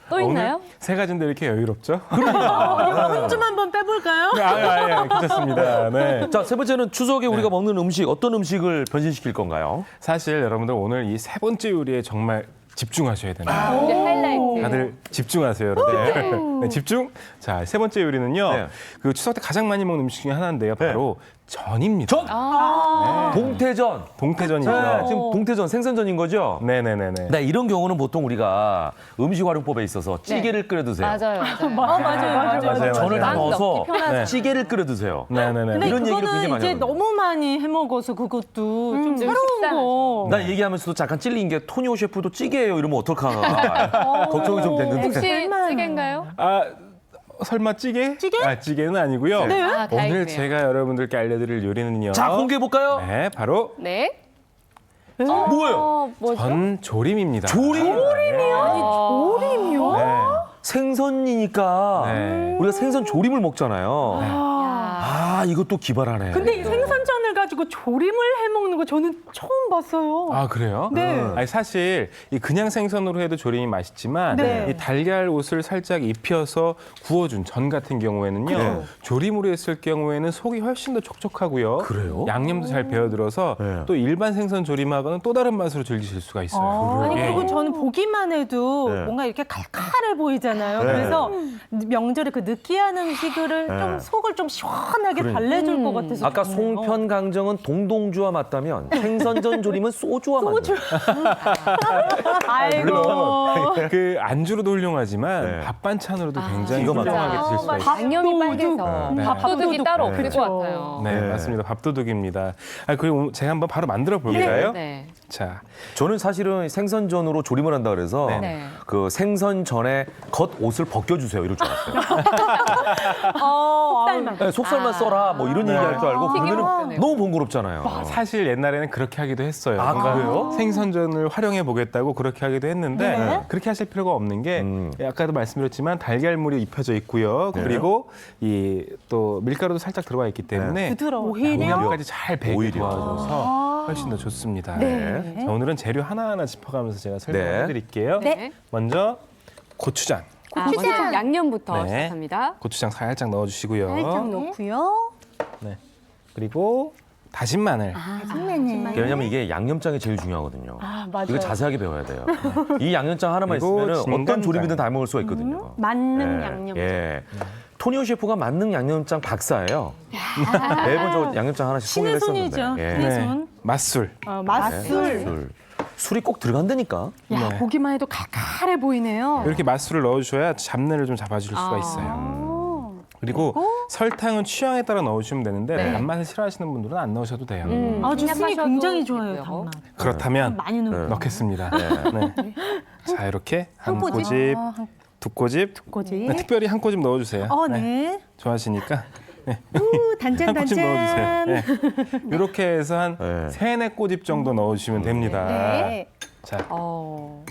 또 있나요? 오늘 세 가지인데 이렇게 여유롭죠? 좀 한번 빼볼까요? 네, 괜찮습니다. 네. 자, 세 번째는 추석에 우리가 먹는 음식, 어떤 음식을 변신시킬 건가요? 사실 여러분들 오늘 이 세 번째 요리에 정말 집중하셔야 됩니다. 이제 하이라이트. 다들 집중하세요, 여러분. 네, 집중. 자, 세 번째 요리는요. 네. 그 추석 때 가장 많이 먹는 음식 중에 하나인데요. 바로 전입니다. 전! 동태전. 동태전이죠. 네, 지금 동태전, 생선전인 거죠? 네네네네. 네, 이런 경우는 보통 우리가 음식 활용법에 있어서 찌개를 끓여 드세요. 맞아요, 맞아요. 맞아요. 전을 다 빵 넣어서 넣기 편하죠. 네. 찌개를 끓여 드세요. 네네네. 근데 이런 얘기를 그거는 굉장히 많이 이제 하거든요. 너무 많이 해 먹어서 그것도 좀 새로운 식상하죠. 거. 난 얘기하면서도 잠깐 찔린 게 토니오 셰프도 찌개예요 이러면 어떡하나 걱정이 좀 됐는데. 혹시 찌개인가요? 설마 찌개? 찌개? 찌개는 아니고요. 네. 아, 오늘 다행이네요. 제가 여러분들께 알려드릴 요리는요. 자, 공개해 볼까요? 네, 바로 네. 뭐예요? 뭐죠? 전조림입니다. 조림? 조림이요? 네. 생선이니까 네. 우리가 생선 조림을 먹잖아요. 야. 아, 이것도 기발하네. 근데 이 생선전을 가지고 조림을 해 먹는 거 저는 처음 봤어요. 아, 그래요? 네. 아니, 사실 이 그냥 생선으로 해도 조림이 맛있지만 네. 이 달걀 옷을 살짝 입혀서 구워준 전 같은 경우에는요. 네. 조림으로 했을 경우에는 속이 훨씬 더 촉촉하고요. 그래요? 양념도 잘 배어들어서 네. 또 일반 생선 조림하고는 또 다른 맛으로 즐기실 수가 있어요. 아니 예. 그리고 저는 보기만 해도 네. 뭔가 이렇게 칼칼해 보이잖아요. 네. 그래서 명절에 그 느끼한 음식을 좀 속을 좀 시원하게 그러니까. 달래줄 것 같아서 아까 좋네요. 송편 강정 양념장은 동동주와 맞다면 생선전 조림은 소주와 맞는. 아이고. 그 안주로도 훌륭하지만 네. 밥 반찬으로도 굉장히 기가 훌륭하게 드실 수가 있어요. 양념이 빨개서 네. 밥도둑이 따로 없을 그렇죠. 것 같아요. 네, 네. 맞습니다. 밥도둑입니다. 그리고 제가 한번 바로 만들어 볼까요? 네. 자, 저는 사실은 생선전으로 조림을 한다 그래서 네. 그 생선전에 겉 옷을 벗겨주세요 이럴 줄 알았어요. 속살만. 네, 속살만 써라 뭐 이런 얘기할 줄 알고 튀김 그러면 없겠네요. 너무 번거롭잖아요. 사실 옛날에는 그렇게 하기도 했어요. 아, 뭔가 그래요? 생선전을 활용해 보겠다고 그렇게 하기도 했는데 네. 그렇게 하실 필요가 없는 게 아까도 말씀드렸지만 달걀물이 입혀져 있고요. 네. 그리고 이 또 밀가루도 살짝 들어가 있기 때문에 부드러워. 양념까지 잘 배게 오히려. 도와줘서 훨씬 더 좋습니다. 네. 자, 오늘은 재료 하나하나 짚어가면서 제가 설명해 네. 드릴게요. 네. 먼저 고추장. 먼저 양념부터 네. 시작합니다. 고추장 살짝 넣어주시고요. 살짝 넣고요. 네. 그리고 다진 마늘. 왜냐면 이게 양념장이 제일 중요하거든요. 맞아요. 이거 자세하게 배워야 돼요. 이 양념장 하나만 그리고 있으면 어떤 진간장. 조림이든 다 먹을 수가 있거든요. 맞는 예, 양념. 예. 토니오 셰프가 만능 양념장 박사예요. 매번 저 양념장 하나씩 신의 소개를 손이죠. 했었는데. 신의 네. 손. 맛술. 맛술. 술. 술이 꼭 들어간다니까. 야, 네. 보기만 해도 칼칼해 보이네요. 이렇게 맛술을 넣어주셔야 잡내를 좀 잡아줄 수가 있어요. 오. 그리고 설탕은 취향에 따라 넣어주시면 되는데 네. 단맛을 싫어하시는 분들은 안 넣으셔도 돼요. 주스니 생각하셔도 굉장히 좋아요, 되고요. 단맛. 그렇다면 많이 넣어요. 넣겠습니다. 네. 자, 이렇게 한 꼬집. 꼬집, 한 두 꼬집, 꼬집. 네, 특별히 한 꼬집 넣어주세요. 네. 좋아하시니까 단짠 한 꼬집 넣어주세요. 네. 이렇게 해서 한 네. 세네 꼬집 정도 넣어주시면 됩니다. 네. 자, 어.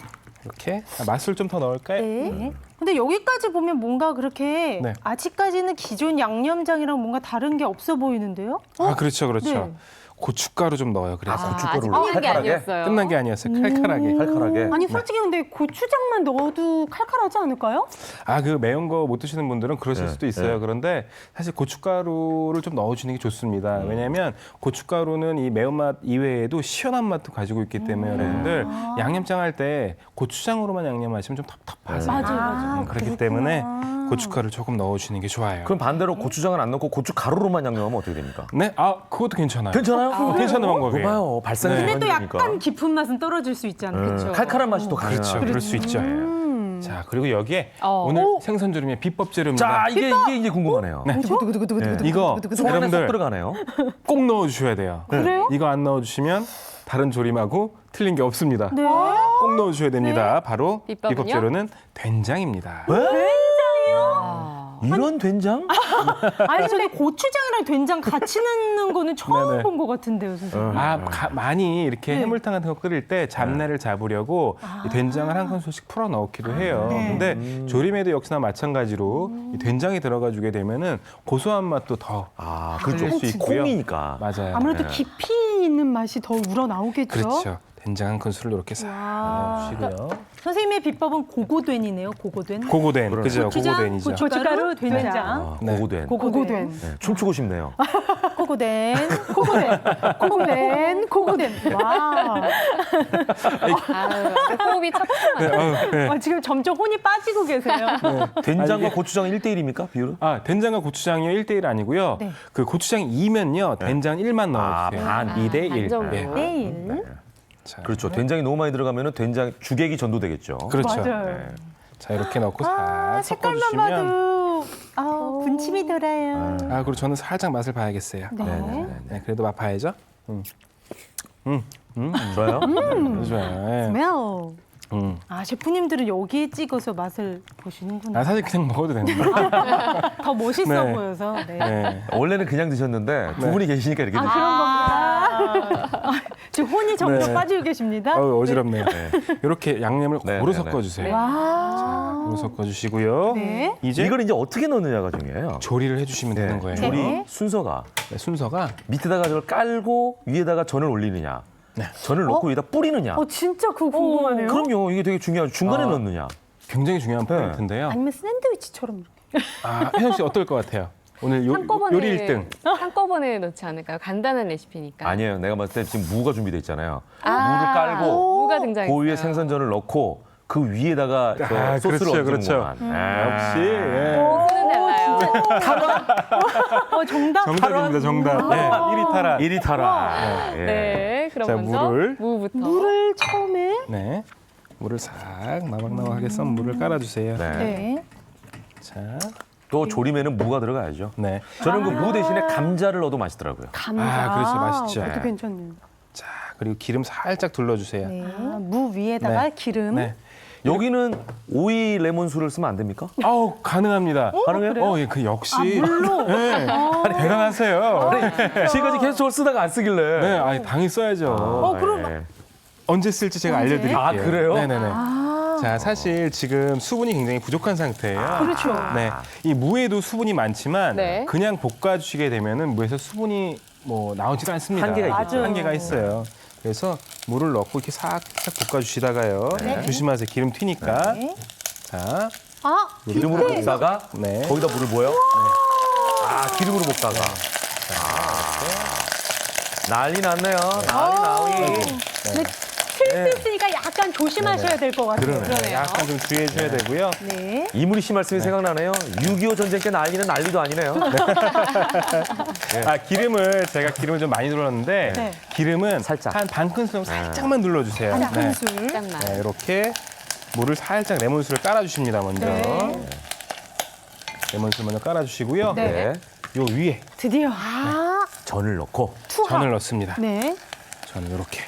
이렇게 맛술 좀 더 넣을까요? 네. 근데 여기까지 보면 뭔가 그렇게 네. 아직까지는 기존 양념장이랑 뭔가 다른 게 없어 보이는데요? 아, 그렇죠, 그렇죠. 네. 고춧가루 좀 넣어요. 그래서 아직 고춧가루를 끝난 게 칼칼하게? 아니었어요. 끝난 게 아니었어요. 칼칼하게. 칼칼하게. 아니 솔직히 근데 고추장만 넣어도 칼칼하지 않을까요? 그 매운 거 못 드시는 분들은 그러실 네, 수도 있어요. 네. 그런데 사실 고춧가루를 좀 넣어주는 게 좋습니다. 왜냐하면 고춧가루는 이 매운맛 이외에도 시원한 맛도 가지고 있기 때문에 여러분들 양념장 할 때 고추장으로만 양념하시면 좀 텁텁하세요. 맞아요. 그렇기 때문에 고춧가루를 조금 넣어주시는 게 좋아요. 그럼 반대로 고추장을 안 넣고 고춧가루로만 양념하면 어떻게 됩니까? 네, 그것도 괜찮아요. 괜찮아요? 괜찮은 그거 방법이에요. 봐요. 발상이 네. 근데 또 약간 깊은 맛은 떨어질 수 있잖아요. 그렇죠. 칼칼한 맛이 또 그렇죠. 강해요. 그럴 수 있죠. 자, 그리고 여기에 어. 오늘 생선조림의 비법 재료입니다. 자, 이게 이제 궁금하네요. 네. 이거 속 안에 쏙 여러분들 들어가네요. 꼭 넣어주셔야 돼요. 그래요? 이거 안 넣어주시면 다른 조림하고 틀린 게 없습니다. 네. 꼭 넣어주셔야 됩니다. 바로 비법은요? 비법 재료는 된장입니다. 이런 된장? 아니 근데 고추장이랑 된장 같이 넣는 거는 처음 네네. 본 것 같은데요, 선생님. 많이 이렇게 네. 해물탕 같은 거 끓일 때 잡내를 잡으려고 이 된장을 한 큰술씩 풀어 넣기도 해요. 네. 근데 조림에도 역시나 마찬가지로 이 된장이 들어가주게 되면은 고소한 맛도 더 아, 그렇죠. 살릴 수 있고요. 콩이니까. 맞아요. 아무래도 네. 깊이 있는 맛이 더 우러나오겠죠. 그렇죠. 된장 한 큰술을 이렇게 싹 와. 넣어주시고요. 선생님의 비법은 고고된이네요, 고고된. 고고된, 그죠? 고추장, 고고된이죠. 고춧가루, 된장. 아, 네. 고고된. 고고된. 네, 춤추고 싶네요. 고고된, 고고된, 고고된, 고고된. 와. 호흡이 첩첩하네요. 네. 지금 점점 혼이 빠지고 계세요. 된장과 고추장 1대1입니까? 비율은? 된장과 고추장이 1대1 아니고요. 네. 그 고추장이 2면요. 된장 1만 넣어주세요. 반. 2대1. 정도. 내일. 자, 그렇죠. 된장이 너무 많이 들어가면 된장 주객이 전도되겠죠. 그렇죠. 맞아요. 네. 자, 이렇게 넣고 싹 색깔만 섞어주시면. 봐도 군침이 돌아요. 그리고 저는 살짝 맛을 봐야겠어요. 네. 네, 그래도 맛 봐야죠. 좋아요? 좋아요. 네. 스멜. 음. 셰프님들은 여기에 찍어서 맛을 보시는구나. 사실 그냥 먹어도 됩니다. 더 멋있어 네. 보여서. 네. 네. 원래는 그냥 드셨는데 두 분이 계시니까 이렇게 드시죠. 그런 겁니다. 지금 혼이 점점 네. 빠지고 계십니다. 어지럽네요. 이렇게 양념을 네, 고루 네, 네. 섞어주세요. 와. 고루 섞어주시고요. 네. 이제 이걸 이제 어떻게 넣느냐가 중요해요. 조리를 해주시면 되는 거예요. 조리 네. 순서가 네, 순서가 밑에다가 저걸 깔고 위에다가 전을 올리느냐, 전을 넣고 위에다 뿌리느냐. 진짜 그거 궁금하네요. 그럼요. 이게 되게 중요하죠. 중간에 넣느냐. 굉장히 중요한 포인트인데요. 아니면 샌드위치처럼 이렇게. 혜영 씨 어떨 것 같아요? 오늘 한꺼번에 요리 1등. 한꺼번에 넣지 않을까요? 간단한 레시피니까. 아니에요. 내가 봤을 때 지금 무가 준비돼 있잖아요. 아, 무를 깔고 무가 등장했어요. 그 위에 생선전을 넣고 그 위에다가 저 소스를 그렇죠, 얹는 그렇죠. 거만. 역시. 예. 소스는 달라요. 정답. 정답입니다, 정답. 네, 1위 타라. 1위 타라. 예. 네, 그럼 자, 먼저 물을. 무부터. 물을 처음에. 네. 물을 싹 나박나박하게 썬 물을 깔아주세요. 네. 네. 자, 또 조림에는 무가 들어가야죠. 네. 저는 그 무 대신에 감자를 넣어도 맛있더라고요. 감자. 아, 그렇죠. 맛있죠. 그것도 네. 괜찮네요. 자, 그리고 기름 살짝 둘러주세요. 네. 무 위에다가 네. 기름. 네. 여기는 오이 레몬수를 쓰면 안 됩니까? 아우, 가능합니다. 가능해요? 예, 그 역시. 물로. 네. 대단하세요. 지금까지 계속 저걸 쓰다가 안 쓰길래. 네, 아니, 당연히 써야죠. 그럼 예. 언제 쓸지 제가 알려드릴게요. 아, 그래요? 네네네. 자, 사실 지금 수분이 굉장히 부족한 상태예요. 그렇죠. 네, 이 무에도 수분이 많지만 네. 그냥 볶아주시게 되면은 무에서 수분이 뭐 나오지가 않습니다. 한계가 있겠죠. 맞아요. 한계가 있어요. 그래서 물을 넣고 이렇게 살짝 볶아주시다가요. 조심하세요. 기름 튀니까. 네. 자, 아, 기름으로 볶다가 네. 거기다 물을 부어요? 아, 기름으로 볶다가. 난리 났네요. 난리 나위. 실수 있으니까 약간 조심하셔야 될 것 같아요. 그러네요. 약간 좀 주의해줘야 되고요. 네. 이문희 씨 말씀이 생각나네요. 6.25 전쟁 때 난리는 난리도 아니네요. 아, 제가 기름을 좀 많이 눌렀는데 네. 기름은 살짝. 한 반 큰술 살짝만 눌러주세요. 한 네. 큰술. 살짝만. 네, 이렇게 물을 살짝 레몬수를 깔아주십니다. 먼저 네. 레몬수 먼저 깔아주시고요. 네. 네. 요 위에 드디어. 아, 전을 넣고. 투하. 전을 넣습니다. 네. 전을 이렇게.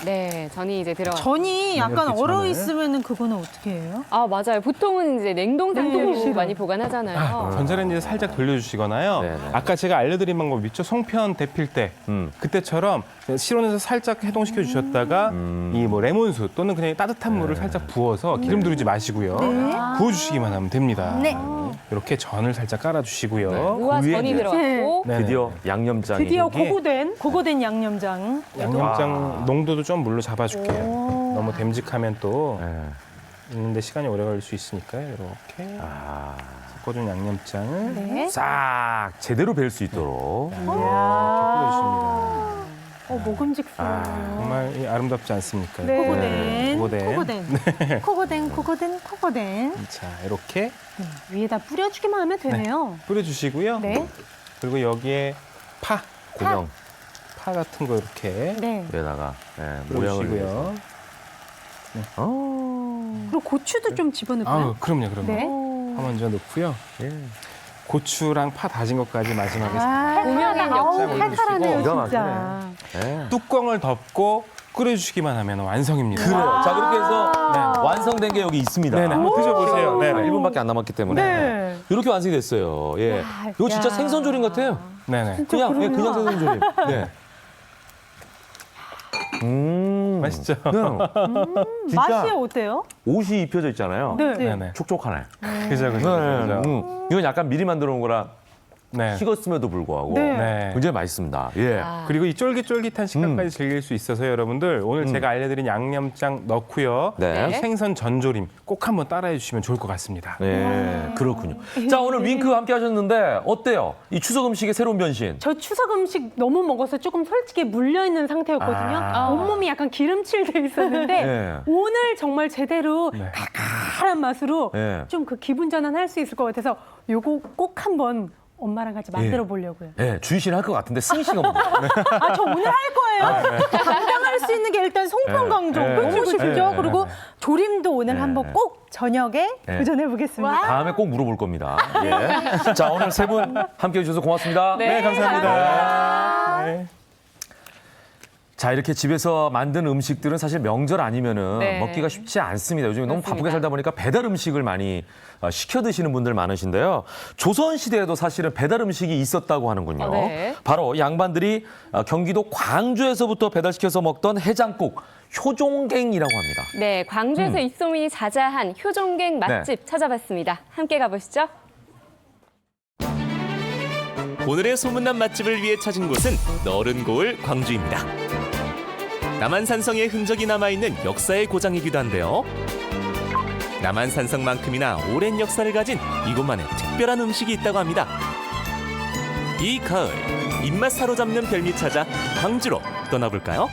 네, 전이 이제 들어갔어요. 전이 약간 이렇게 얼어 전을. 있으면은 그거는 어떻게 해요? 아, 맞아요. 보통은 이제 냉동 상태로 냉동실에. 많이 보관하잖아요. 전자레인지에 살짝 돌려주시거나요. 네네. 아까 제가 알려드린 방법 있죠? 송편 데필 때 그때처럼 실온에서 살짝 해동시켜 주셨다가 이 뭐 레몬수 또는 그냥 따뜻한 물을 살짝 부어서 기름 두르지 마시고요. 부어주시기만 하면 됩니다. 네. 이렇게 전을 살짝 깔아주시고요. 무와 그 위에 전이 이제 들어갔고 네네. 드디어 양념장이. 드디어 여기에- 고고된 양념장. 양념장 농도도 좀 물로 잡아줄게요. 너무 댐직하면 또 네. 있는데 시간이 오래 걸릴 수 있으니까요. 이렇게 아, 섞어준 양념장을 네. 싹 제대로 뵐 수 있도록. 이렇게 뿌려주십니다. 먹음직스러워요. 정말 아름답지 않습니까? 네. 고고된. 코고된. 자, 이렇게 위에다 뿌려주기만 하면 되네요. 뿌려주시고요. 네. 그리고 여기에 파 고명 같은 거 이렇게 네. 위에다가 모양을 위해서. 뿌려주시고요. 그리고 고추도 좀 집어넣을까요? 아우, 그럼요. 네. 파 먼저 넣고요. 예. 고추랑 파 다진 것까지 마지막에 고명인 역시. 칼칼하네요, 기가 진짜. 예. 뚜껑을 덮고 끓여주시기만 하면 완성입니다. 그래요. 자, 그렇게 해서 네. 완성된 게 여기 있습니다. 네네, 한번 드셔보세요. 네, 네네. 1분밖에 안 남았기 때문에. 네. 이렇게 완성이 됐어요. 예. 이거 진짜 야. 생선조림 같아요. 네네. 그냥 생선조림. 네. 맛있죠? 진짜 맛이 어때요? 옷이 입혀져 있잖아요. 네. 네네. 촉촉하네. 그죠, 그죠, 그죠. 이건 약간 미리 만들어 놓은 거라 네. 식었음에도 불구하고 네. 네. 굉장히 맛있습니다. 예. 아. 그리고 이 쫄깃쫄깃한 식감까지 즐길 수 있어서 여러분들 오늘 제가 알려드린 양념장 넣고요. 네. 네. 생선 전조림 꼭 한번 따라해 주시면 좋을 것 같습니다. 네, 그렇군요. 자, 오늘 윙크 함께 하셨는데 어때요? 이 추석 음식의 새로운 변신. 저 추석 음식 너무 먹어서 조금 솔직히 물려있는 상태였거든요. 아. 온몸이 약간 기름칠 돼 있었는데 네. 오늘 정말 제대로 네. 칼칼한 맛으로 네. 좀 그 기분 전환할 수 있을 것 같아서 요거 꼭 한번 엄마랑 같이 만들어 보려고요. 네, 주희 씨는 할 것 같은데 승희 씨가 먼저. 아, 저 오늘 할 거예요. 감당할 수 있는 게 일단 송편 강정 네. 너무 쉽죠. 네. 그리고 조림도 오늘 네. 한번 꼭 저녁에 네. 도전해 보겠습니다. 다음에 꼭 물어볼 겁니다. 예. 자, 오늘 세 분 함께 해주셔서 고맙습니다. 네, 감사합니다. 네. 자, 이렇게 집에서 만든 음식들은 사실 명절 아니면은 네. 먹기가 쉽지 않습니다. 요즘에 너무 그렇습니다. 바쁘게 살다 보니까 배달 음식을 많이 시켜 드시는 분들 많으신데요. 조선 시대에도 사실은 배달 음식이 있었다고 하는군요. 네. 바로 양반들이 경기도 광주에서부터 배달시켜서 먹던 해장국 효종갱이라고 합니다. 네, 광주에서 입소문이 자자한 효종갱 맛집 찾아봤습니다. 함께 가보시죠. 오늘의 소문난 맛집을 위해 찾은 곳은 너른고을 광주입니다. 남한산성의 흔적이 남아있는 역사의 고장이기도 한데요. 남한산성만큼이나 오랜 역사를 가진 이곳만의 특별한 음식이 있다고 합니다. 이 가을 입맛 사로잡는 별미 찾아 광주로 떠나볼까요?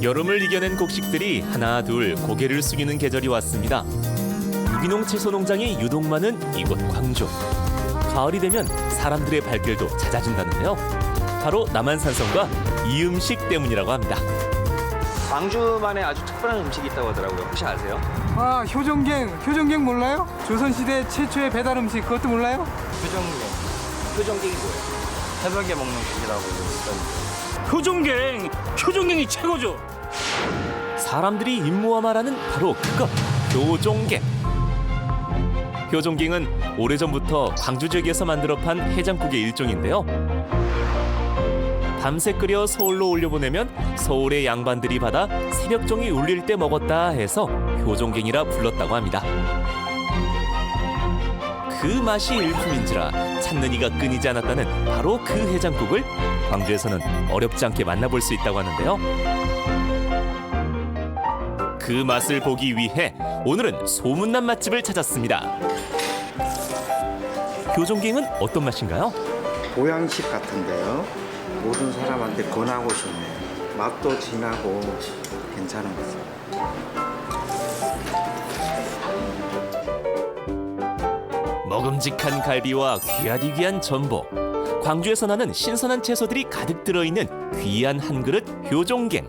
여름을 이겨낸 곡식들이 하나 둘 고개를 숙이는 계절이 왔습니다. 유기농 채소 농장이 유독 많은 이곳 광주. 가을이 되면 사람들의 발길도 잦아진다는데요. 바로 남한산성과 이 음식 때문이라고 합니다. 광주만의 아주 특별한 음식이 있다고 하더라고요. 혹시 아세요? 아, 효종갱 몰라요? 조선시대 최초의 배달 음식 그것도 몰라요? 표정갱이 뭐예요? 새벽에 먹는 고기라고 있던데. 효종갱이 최고죠. 사람들이 입모아 말하는 바로 그것, 효종갱. 효종갱은 오래전부터 광주 지역에서 만들어 판 해장국의 일종인데요. 밤새 끓여 서울로 올려보내면 서울의 양반들이 받아 새벽종이 울릴 때 먹었다 해서 효종갱이라 불렀다고 합니다. 그 맛이 일품인지라 찾는 이가 끊이지 않았다는 바로 그 해장국을 광주에서는 어렵지 않게 만나볼 수 있다고 하는데요. 그 맛을 보기 위해 오늘은 소문난 맛집을 찾았습니다. 효종갱은 어떤 맛인가요? 보양식 같은데요. 모든 사람한테 권하고 싶네요. 맛도 진하고 괜찮은 거죠. 먹음직한 갈비와 귀하디귀한 전복, 광주에서 나는 신선한 채소들이 가득 들어있는 귀한 한 그릇 효종갱.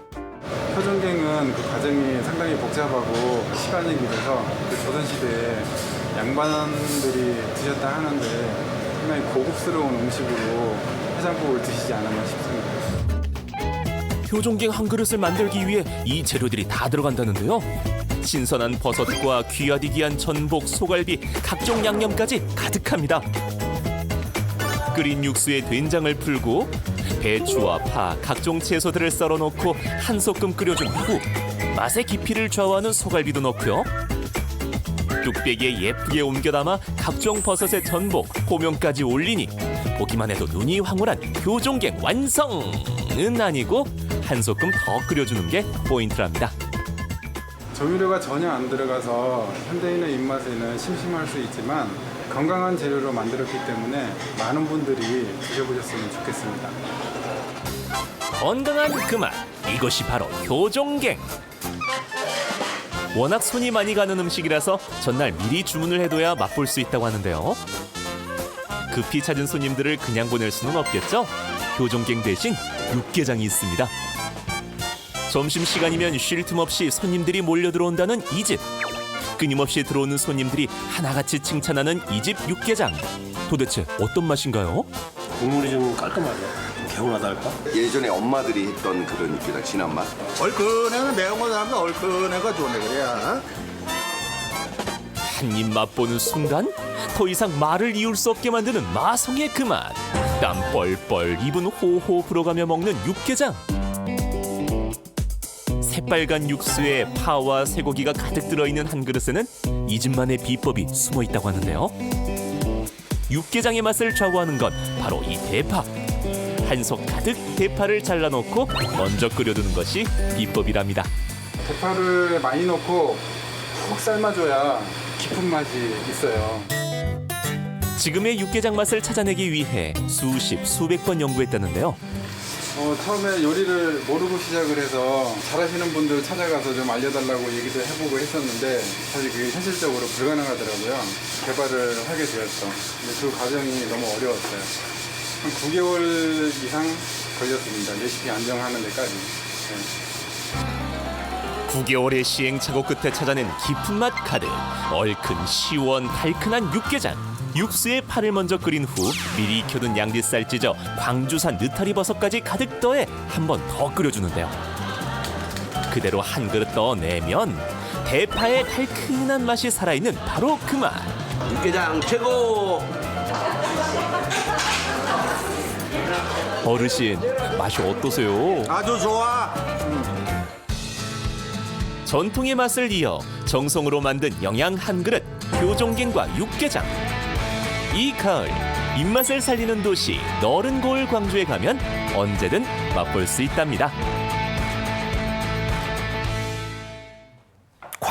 효종갱은 그 과정이 상당히 복잡하고 시간이 길어서 그 조선시대에 양반들이 드셨다 하는데 상당히 고급스러운 음식으로 해장국을 드시지 않았나 싶습니다. 효종갱 한 그릇을 만들기 위해 이 재료들이 다 들어간다는데요. 신선한 버섯과 귀하디귀한 전복, 소갈비, 각종 양념까지 가득합니다. 끓인 육수에 된장을 풀고 배추와 파, 각종 채소들을 썰어 놓고 한 소끔 끓여준 후 맛의 깊이를 좌우하는 소갈비도 넣고요. 뚝배기에 예쁘게 옮겨 담아 각종 버섯의 전복, 고명까지 올리니 보기만 해도 눈이 황홀한 효종갱 완성은 아니고 한 소끔 더 끓여주는 게 포인트랍니다. 조미료가 전혀 안 들어가서 현대인의 입맛에는 심심할 수 있지만 건강한 재료로 만들었기 때문에 많은 분들이 드셔보셨으면 좋겠습니다. 건강한 그 맛, 이것이 바로 효종갱. 워낙 손이 많이 가는 음식이라서 전날 미리 주문을 해둬야 맛볼 수 있다고 하는데요. 급히 찾은 손님들을 그냥 보낼 수는 없겠죠. 효종갱 대신 육개장이 있습니다. 점심시간이면 쉴 틈 없이 손님들이 몰려 들어온다는 이 집. 끊임없이 들어오는 손님들이 하나같이 칭찬하는 이 집 육개장. 도대체 어떤 맛인가요? 국물이 좀 깔끔하죠. 개운하다 할까? 예전에 엄마들이 했던 그런 육개장 진한 맛. 얼큰해는 매운맛 하면 얼큰해가 좋네 그래야. 한 입 맛보는 순간 더 이상 말을 이을 수 없게 만드는 마성의 그 맛. 땀 뻘뻘, 입은 호호 불어가며 먹는 육개장. 새빨간 육수에 파와 쇠고기가 가득 들어있는 한 그릇에는 이 집만의 비법이 숨어 있다고 하는데요. 육개장의 맛을 좌우하는 건 바로 이 대파. 한 속 가득 대파를 잘라놓고 먼저 끓여두는 것이 비법이랍니다. 대파를 많이 넣고 푹 삶아줘야 깊은 맛이 있어요. 지금의 육개장 맛을 찾아내기 위해 수십, 수백 번 연구했다는데요. 처음에 요리를 모르고 시작을 해서 잘하시는 분들 찾아가서 좀 알려달라고 얘기도 해보고 했었는데 사실 그게 현실적으로 불가능하더라고요. 개발을 하게 되었죠. 근데 그 과정이 너무 어려웠어요. 한 9개월 이상 걸렸습니다. 레시피 안정하는 데까지. 네. 9개월의 시행착오 끝에 찾아낸 깊은 맛 가득, 얼큰, 시원, 달큰한 육개장. 육수에 파를 먼저 끓인 후 미리 익혀둔 양지살 찢어 광주산 느타리 버섯까지 가득 더해 한 번 더 끓여주는데요. 그대로 한 그릇 떠내면 대파의 달큰한 맛이 살아있는 바로 그 맛. 육개장 최고. 어르신, 맛이 어떠세요? 아주 좋아. 전통의 맛을 이어 정성으로 만든 영양 한 그릇, 효종갱과 육개장. 이 가을 입맛을 살리는 도시 너른고을 광주에 가면 언제든 맛볼 수 있답니다.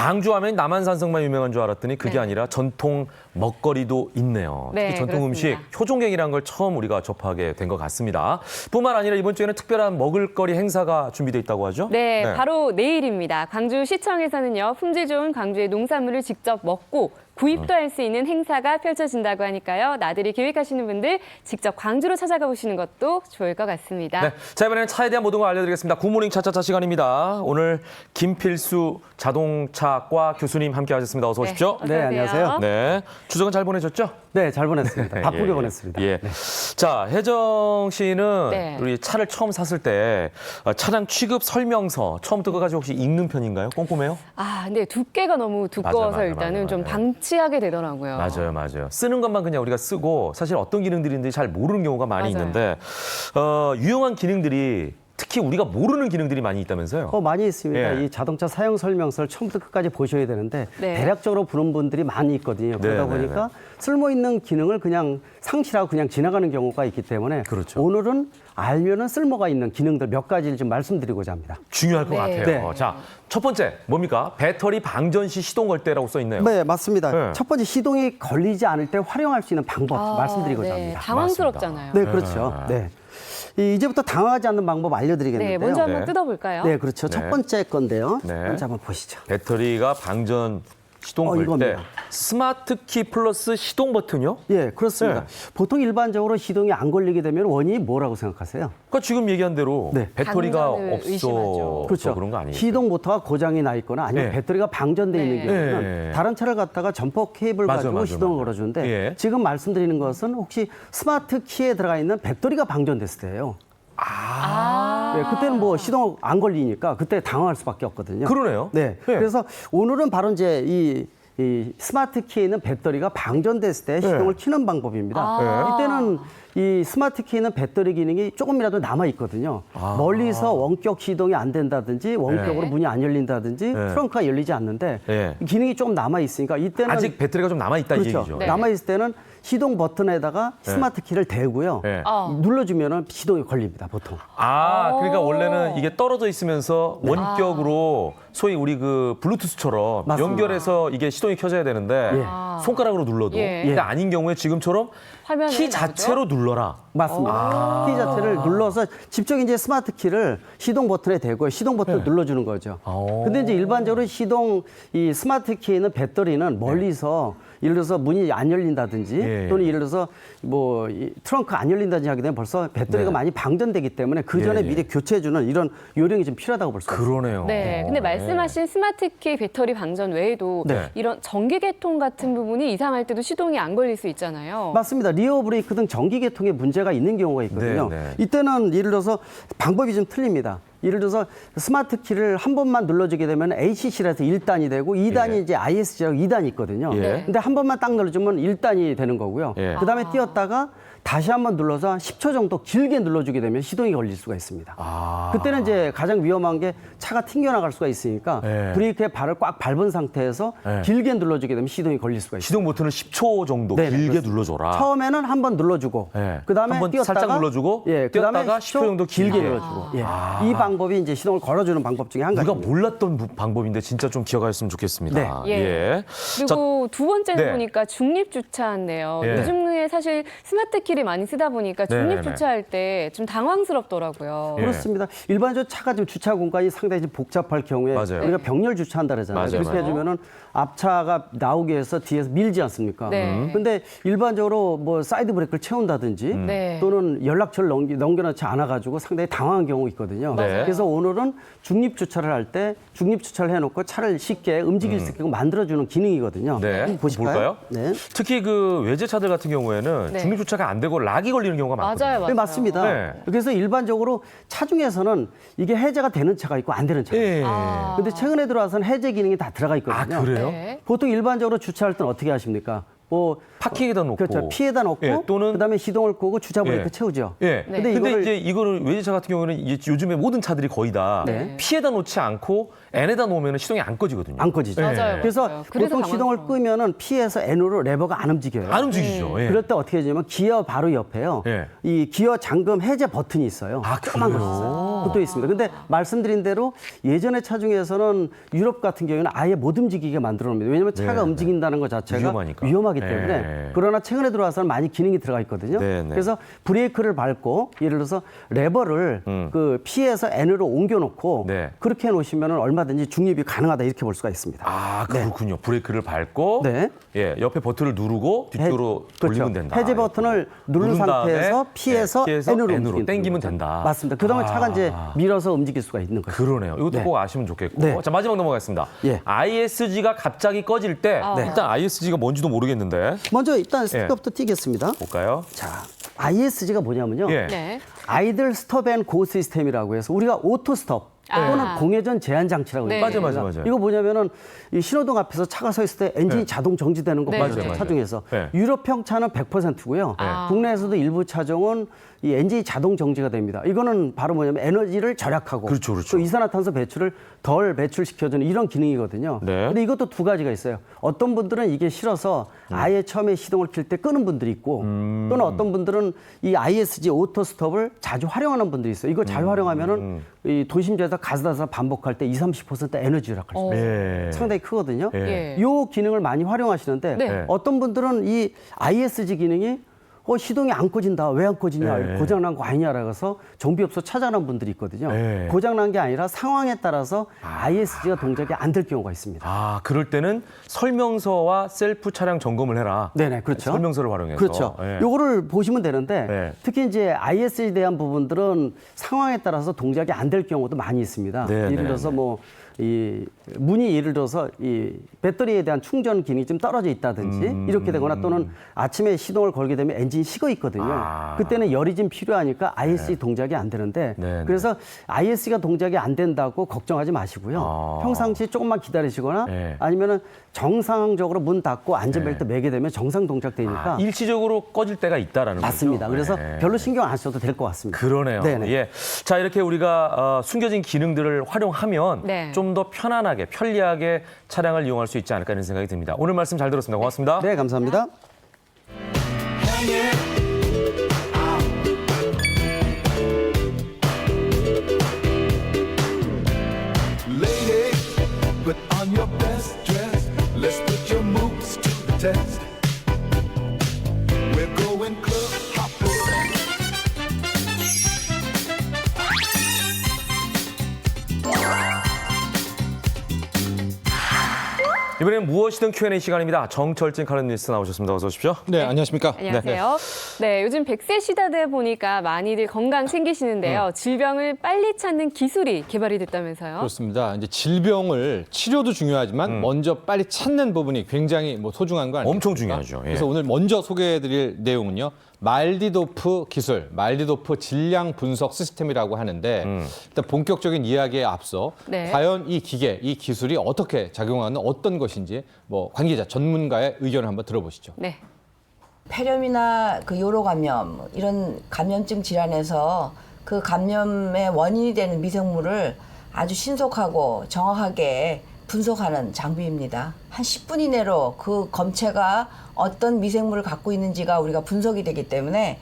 광주하면 남한산성만 유명한 줄 알았더니 그게 네. 아니라 전통 먹거리도 있네요. 네, 특히 전통 그렇습니다. 음식, 효종갱이라는 걸 처음 우리가 접하게 된 것 같습니다. 뿐만 아니라 이번 주에는 특별한 먹을거리 행사가 준비되어 있다고 하죠? 네, 바로 내일입니다. 광주시청에서는요, 품질 좋은 광주의 농산물을 직접 먹고 구입도 할 수 있는 행사가 펼쳐진다고 하니까요. 나들이 계획하시는 분들 직접 광주로 찾아가 보시는 것도 좋을 것 같습니다. 네, 자 이번에는 차에 대한 모든 걸 알려드리겠습니다. 굿모닝 차차차 시간입니다. 오늘 김필수 자동차과 교수님 함께하셨습니다. 어서 오십시오. 어서 오세요. 안녕하세요. 네, 추석은 잘 보내셨죠? 네, 잘 보냈습니다. 바쁘게 예, 보냈습니다. 예. 자, 혜정 씨는 네. 우리 차를 처음 샀을 때 차량 취급 설명서 처음부터 끝까지 혹시 읽는 편인가요? 꼼꼼해요? 아, 근데 두께가 너무 두꺼워서 맞아요, 일단은 맞아요, 좀 맞아요. 방치하게 되더라고요. 맞아요, 맞아요. 쓰는 것만 그냥 우리가 쓰고 사실 어떤 기능들이 있는지 잘 모르는 경우가 많이 맞아요. 있는데 유용한 기능들이 특히 우리가 모르는 기능들이 많이 있다면서요? 많이 있습니다. 예. 이 자동차 사용 설명서를 처음부터 끝까지 보셔야 되는데 네. 대략적으로 보는 분들이 많이 있거든요. 그러다 네, 네, 보니까 쓸모 있는 기능을 그냥 상실하고 그냥 지나가는 경우가 있기 때문에 그렇죠. 오늘은 알면은 쓸모가 있는 기능들 몇 가지를 좀 말씀드리고자 합니다. 중요할 것 네. 같아요. 네. 자, 첫 번째 뭡니까? 배터리 방전 시 시동 걸 때라고 써 있네요. 네, 맞습니다. 네. 첫 번째 시동이 걸리지 않을 때 활용할 수 있는 방법 말씀드리고자 네, 합니다. 당황스럽잖아요. 네, 그렇죠. 네. 이제부터 당황하지 않는 방법 알려드리겠는데요. 네, 먼저 한번 네. 뜯어볼까요? 네, 그렇죠. 네. 첫 번째 건데요. 네. 먼저 한번 보시죠. 배터리가 방전 시동 걸 때 이겁니다. 스마트 키 플러스 시동 버튼이요? 예, 그렇습니다. 네. 보통 일반적으로 시동이 안 걸리게 되면 원인이 뭐라고 생각하세요? 그러니까 지금 얘기한 대로 네. 배터리가 방전을 없어 의심하죠. 그렇죠. 그런 거 아니에요? 시동 모터가 고장이 나 있거나 아니면 네. 배터리가 방전돼 네. 있는 경우는 네. 다른 차를 갖다가 점퍼 케이블 맞아, 가지고 맞아, 시동을 맞아. 걸어주는데 예. 지금 말씀드리는 것은 혹시 스마트 키에 들어가 있는 배터리가 방전됐을 때예요. 네, 그때는 뭐 시동 안 걸리니까 그때 당황할 수밖에 없거든요. 그러네요. 네. 네. 그래서 오늘은 바로 이제 이 스마트 키에 있는 배터리가 방전됐을 때 시동을 켜는 방법입니다. 이때는 이 스마트 키에는 배터리 기능이 조금이라도 남아 있거든요. 멀리서 원격 시동이 안 된다든지 원격으로 네. 문이 안 열린다든지 네. 트렁크가 열리지 않는데 네. 기능이 조금 남아 있으니까 이때는 아직 배터리가 좀 남아 있다 이 그렇죠. 얘기죠. 네. 남아 있을 때는 시동 버튼에다가 스마트 키를 대고요. 네. 눌러주면은 시동이 걸립니다. 보통. 그러니까 원래는 이게 떨어져 있으면서 원격으로 소위 우리 그 블루투스처럼 맞습니다. 연결해서 이게 시동이 켜져야 되는데 예. 손가락으로 눌러도 예. 근데 아닌 경우에 지금처럼 화면에 키 나오죠? 자체로 눌러라. 맞습니다. 키 자체를 눌러서 직접 이제 스마트 키를 시동 버튼에 대고 시동 버튼을 눌러주는 거죠. 근데 이제 일반적으로 이 스마트 키에 있는 배터리는 멀리서 예를 들어서 문이 안 열린다든지 예. 또는 예를 들어서 뭐 이 트렁크 안 열린다든지 하게 되면 벌써 배터리가 네. 많이 방전되기 때문에 그 전에 예, 예. 미리 교체해주는 이런 요령이 좀 필요하다고 볼 수 있습니다. 그러네요. 네, 근데 말씀하신 스마트키 배터리 방전 외에도 네. 이런 전기계통 같은 부분이 이상할 때도 시동이 안 걸릴 수 있잖아요. 맞습니다. 리어 브레이크 등 전기 계통에 문제가 있는 경우가 있거든요. 네, 네. 이때는 예를 들어서 방법이 좀 틀립니다. 예를 들어서 스마트 키를 한 번만 눌러주게 되면 ACC라서 1단이 되고 2단이 예. 이제 ISG라고 2단이 있거든요. 예. 근데 한 번만 딱 눌러주면 1단이 되는 거고요. 예. 그다음에 띄었다가 다시 한번 눌러서 10초 정도 길게 눌러주게 되면 시동이 걸릴 수가 있습니다. 그때는 이제 가장 위험한 게 차가 튕겨나갈 수가 있으니까 예. 브레이크에 발을 꽉 밟은 상태에서 예. 길게 눌러주게 되면 시동이 걸릴 수가 있습니다. 시동 버튼을 10초 정도 네, 네, 길게 그렇습니다. 눌러줘라. 처음에는 한 번 눌러주고, 예. 그다음에 한번 띄었다가 살짝 눌러주고, 예, 그다음에 띄었다가 10초 정도 길게 길게. 눌러주고, 예. 이 방법이 이제 시동을 걸어주는 방법 중에 한 우리가 가지입니다. 몰랐던 방법인데 진짜 좀 기억하셨으면 좋겠습니다. 네. 예. 그리고 두 번째는 네. 보니까 중립 주차인데요. 예. 요즘에 사실 스마트 키를 많이 쓰다 보니까 중립 네네네. 주차할 때 좀 당황스럽더라고요. 예. 그렇습니다. 일반적으로 차가 좀 주차 공간이 상당히 좀 복잡할 경우에 맞아요. 우리가 병렬 주차한다 그러잖아요. 맞아요, 그렇게 맞아요. 해주면은 앞차가 나오기 위해서 뒤에서 밀지 않습니까? 네. 근데 일반적으로 뭐 사이드 브레이크를 채운다든지 네. 또는 연락처를 넘겨놓지 않아가지고 상당히 당황한 경우 있거든요. 맞아요. 그래서 오늘은 중립 주차를 할 때 중립 주차를 해놓고 차를 쉽게 움직일 수 있게 만들어주는 기능이거든요. 네. 한번 보실까요? 볼까요? 네. 특히 그 외제차들 같은 경우에는 네. 중립 주차가 안 되고 락이 걸리는 경우가 많거든요. 맞아요, 맞아요. 네, 맞습니다. 네. 그래서 일반적으로 차 중에서는 이게 해제가 되는 차가 있고 안 되는 차가 있어요. 예. 근데 최근에 들어와서는 해제 기능이 다 들어가 있거든요. 아, 그래요? 네. 보통 일반적으로 주차할 때는 어떻게 하십니까? 뭐 파킹에다 놓고. 그렇죠. 피에다 놓고 예, 또는 그다음에 시동을 끄고 주차 브레이크 예. 채우죠. 예. 네. 근데 이제 이거를 외제차 같은 경우는 이제 요즘에 모든 차들이 거의 다 네. 피에다 놓지 않고 N에다 놓으면 시동이 안 꺼지거든요. 안 꺼지죠. 맞아요. 그래서 맞아요. 그래서 보통 시동을 당황스러워요. 끄면은 P에서 N으로 레버가 안 움직여요. 안 움직이죠. 예. 그럴 때 어떻게 되냐면 기어 바로 옆에요. 예. 이 기어 잠금 해제 버튼이 있어요. 아, 조그만 거 그래요? 있어요. 붙어 있습니다. 근데 말씀드린 대로 예전의 차 중에서는 유럽 같은 경우에는 아예 못 움직이게 만들어 놓습니다. 왜냐하면 차가 움직인다는 것 자체가 위험하니까. 위험하기 때문에. 그러나 최근에 들어와서는 많이 기능이 들어가 있거든요. 그래서 브레이크를 밟고 예를 들어서 레버를 그 P에서 N으로 옮겨놓고 그렇게 해놓으시면 얼마든지 중립이 가능하다 이렇게 볼 수가 있습니다. 아, 그렇군요. 브레이크를 밟고 예, 옆에 버튼을 누르고 뒤쪽으로 돌리면 된다. 해제 버튼을 누른 상태에서 P에서 N으로 당기면 된다. 맞습니다. 그다음에 차가 이제 밀어서 움직일 수가 있는 거죠. 그러네요. 이것도 꼭 아시면 좋겠고. 자, 마지막 넘어가겠습니다. ISG가 갑자기 꺼질 때 일단 ISG가 뭔지도 모르겠는데. 먼저 일단 스톱부터 띄겠습니다. 볼까요? 자, ISG가 뭐냐면요. 아이들 스톱 앤 고 시스템이라고 해서 우리가 오토 스톱 또는 공회전 제한 장치라고 맞아요, 맞아요. 이거 뭐냐면은 이 신호등 앞에서 차가 서 있을 때 엔진이 자동 정지되는 거 보죠. 차 중에서 유럽형 차는 100%고요. 국내에서도 일부 차종은 이 엔진이 자동 정지가 됩니다. 이거는 바로 뭐냐면 에너지를 절약하고 또 이산화탄소 배출을 덜 배출시켜주는 이런 기능이거든요. 근데 이것도 두 가지가 있어요. 어떤 분들은 이게 싫어서 아예 처음에 시동을 킬 때 끄는 분들이 있고 또는 어떤 분들은 이 ISG 오토 스톱을 자주 활용하는 분들이 있어요. 이거 잘 활용하면은 이 도심지에서 가스다서 반복할 때 20-30% 에너지 절약할 수 있어요. 상당히 크거든요. 이 기능을 많이 활용하시는데 어떤 분들은 이 ISG 기능이 시동이 안 꺼진다. 왜 안 꺼지냐. 고장난 거 아니냐라고 해서 정비업소 찾아가는 분들이 있거든요. 고장난 게 아니라 상황에 따라서 ISG가 동작이 안 될 경우가 있습니다. 아, 그럴 때는 설명서와 셀프 차량 점검을 해라. 네네, 그렇죠. 설명서를 활용해서. 그렇죠. 요거를 보시면 되는데 특히 이제 ISG에 대한 부분들은 상황에 따라서 동작이 안 될 경우도 많이 있습니다. 예를 들어서 이 문이 예를 들어서 이 배터리에 대한 충전 기능이 좀 떨어져 있다든지 이렇게 되거나 또는 아침에 시동을 걸게 되면 엔진이 식어 있거든요. 그때는 열이 좀 필요하니까 ISG 동작이 안 되는데 그래서 ISG가 동작이 안 된다고 걱정하지 마시고요. 평상시에 조금만 기다리시거나 아니면은 정상적으로 문 닫고 안전벨트 매게 되면 정상 동작되니까 일시적으로 꺼질 때가 있다라는 맞습니다. 거죠. 그래서 별로 신경 안 써도 될 것 같습니다. 그러네요. 예. 자, 이렇게 우리가 숨겨진 기능들을 활용하면 좀 더 편안하게, 편리하게 차량을 이용할 수 있지 않을까 하는 생각이 듭니다. 오늘 말씀 잘 들었습니다. 고맙습니다. 네, 감사합니다. Lady, put on your best dress. Let's put your moves to the test. We're going club hopping. 이번엔 무엇이든 Q&A 시간입니다. 정철진 칼럼니스트 나오셨습니다. 어서 오십시오. 네, 안녕하십니까. 안녕하세요. 네, 요즘 100세 시대다 보니까 많이들 건강 챙기시는데요. 질병을 빨리 찾는 기술이 개발이 됐다면서요? 그렇습니다. 이제 질병을 치료도 중요하지만 먼저 빨리 찾는 부분이 굉장히 소중한 거 아니에요? 엄청 중요하죠. 그래서 오늘 먼저 소개해드릴 내용은요. 말디도프 기술, 말디도프 질량 분석 시스템이라고 하는데 일단 본격적인 이야기에 앞서 과연 이 기계, 이 기술이 어떻게 작용하는 어떤 것인지 관계자, 전문가의 의견을 한번 들어보시죠. 네. 폐렴이나 그 요로 감염 이런 감염증 질환에서 그 감염의 원인이 되는 미생물을 아주 신속하고 정확하게 분석하는 장비입니다. 한 10분 이내로 그 검체가 어떤 미생물을 갖고 있는지가 우리가 분석이 되기 때문에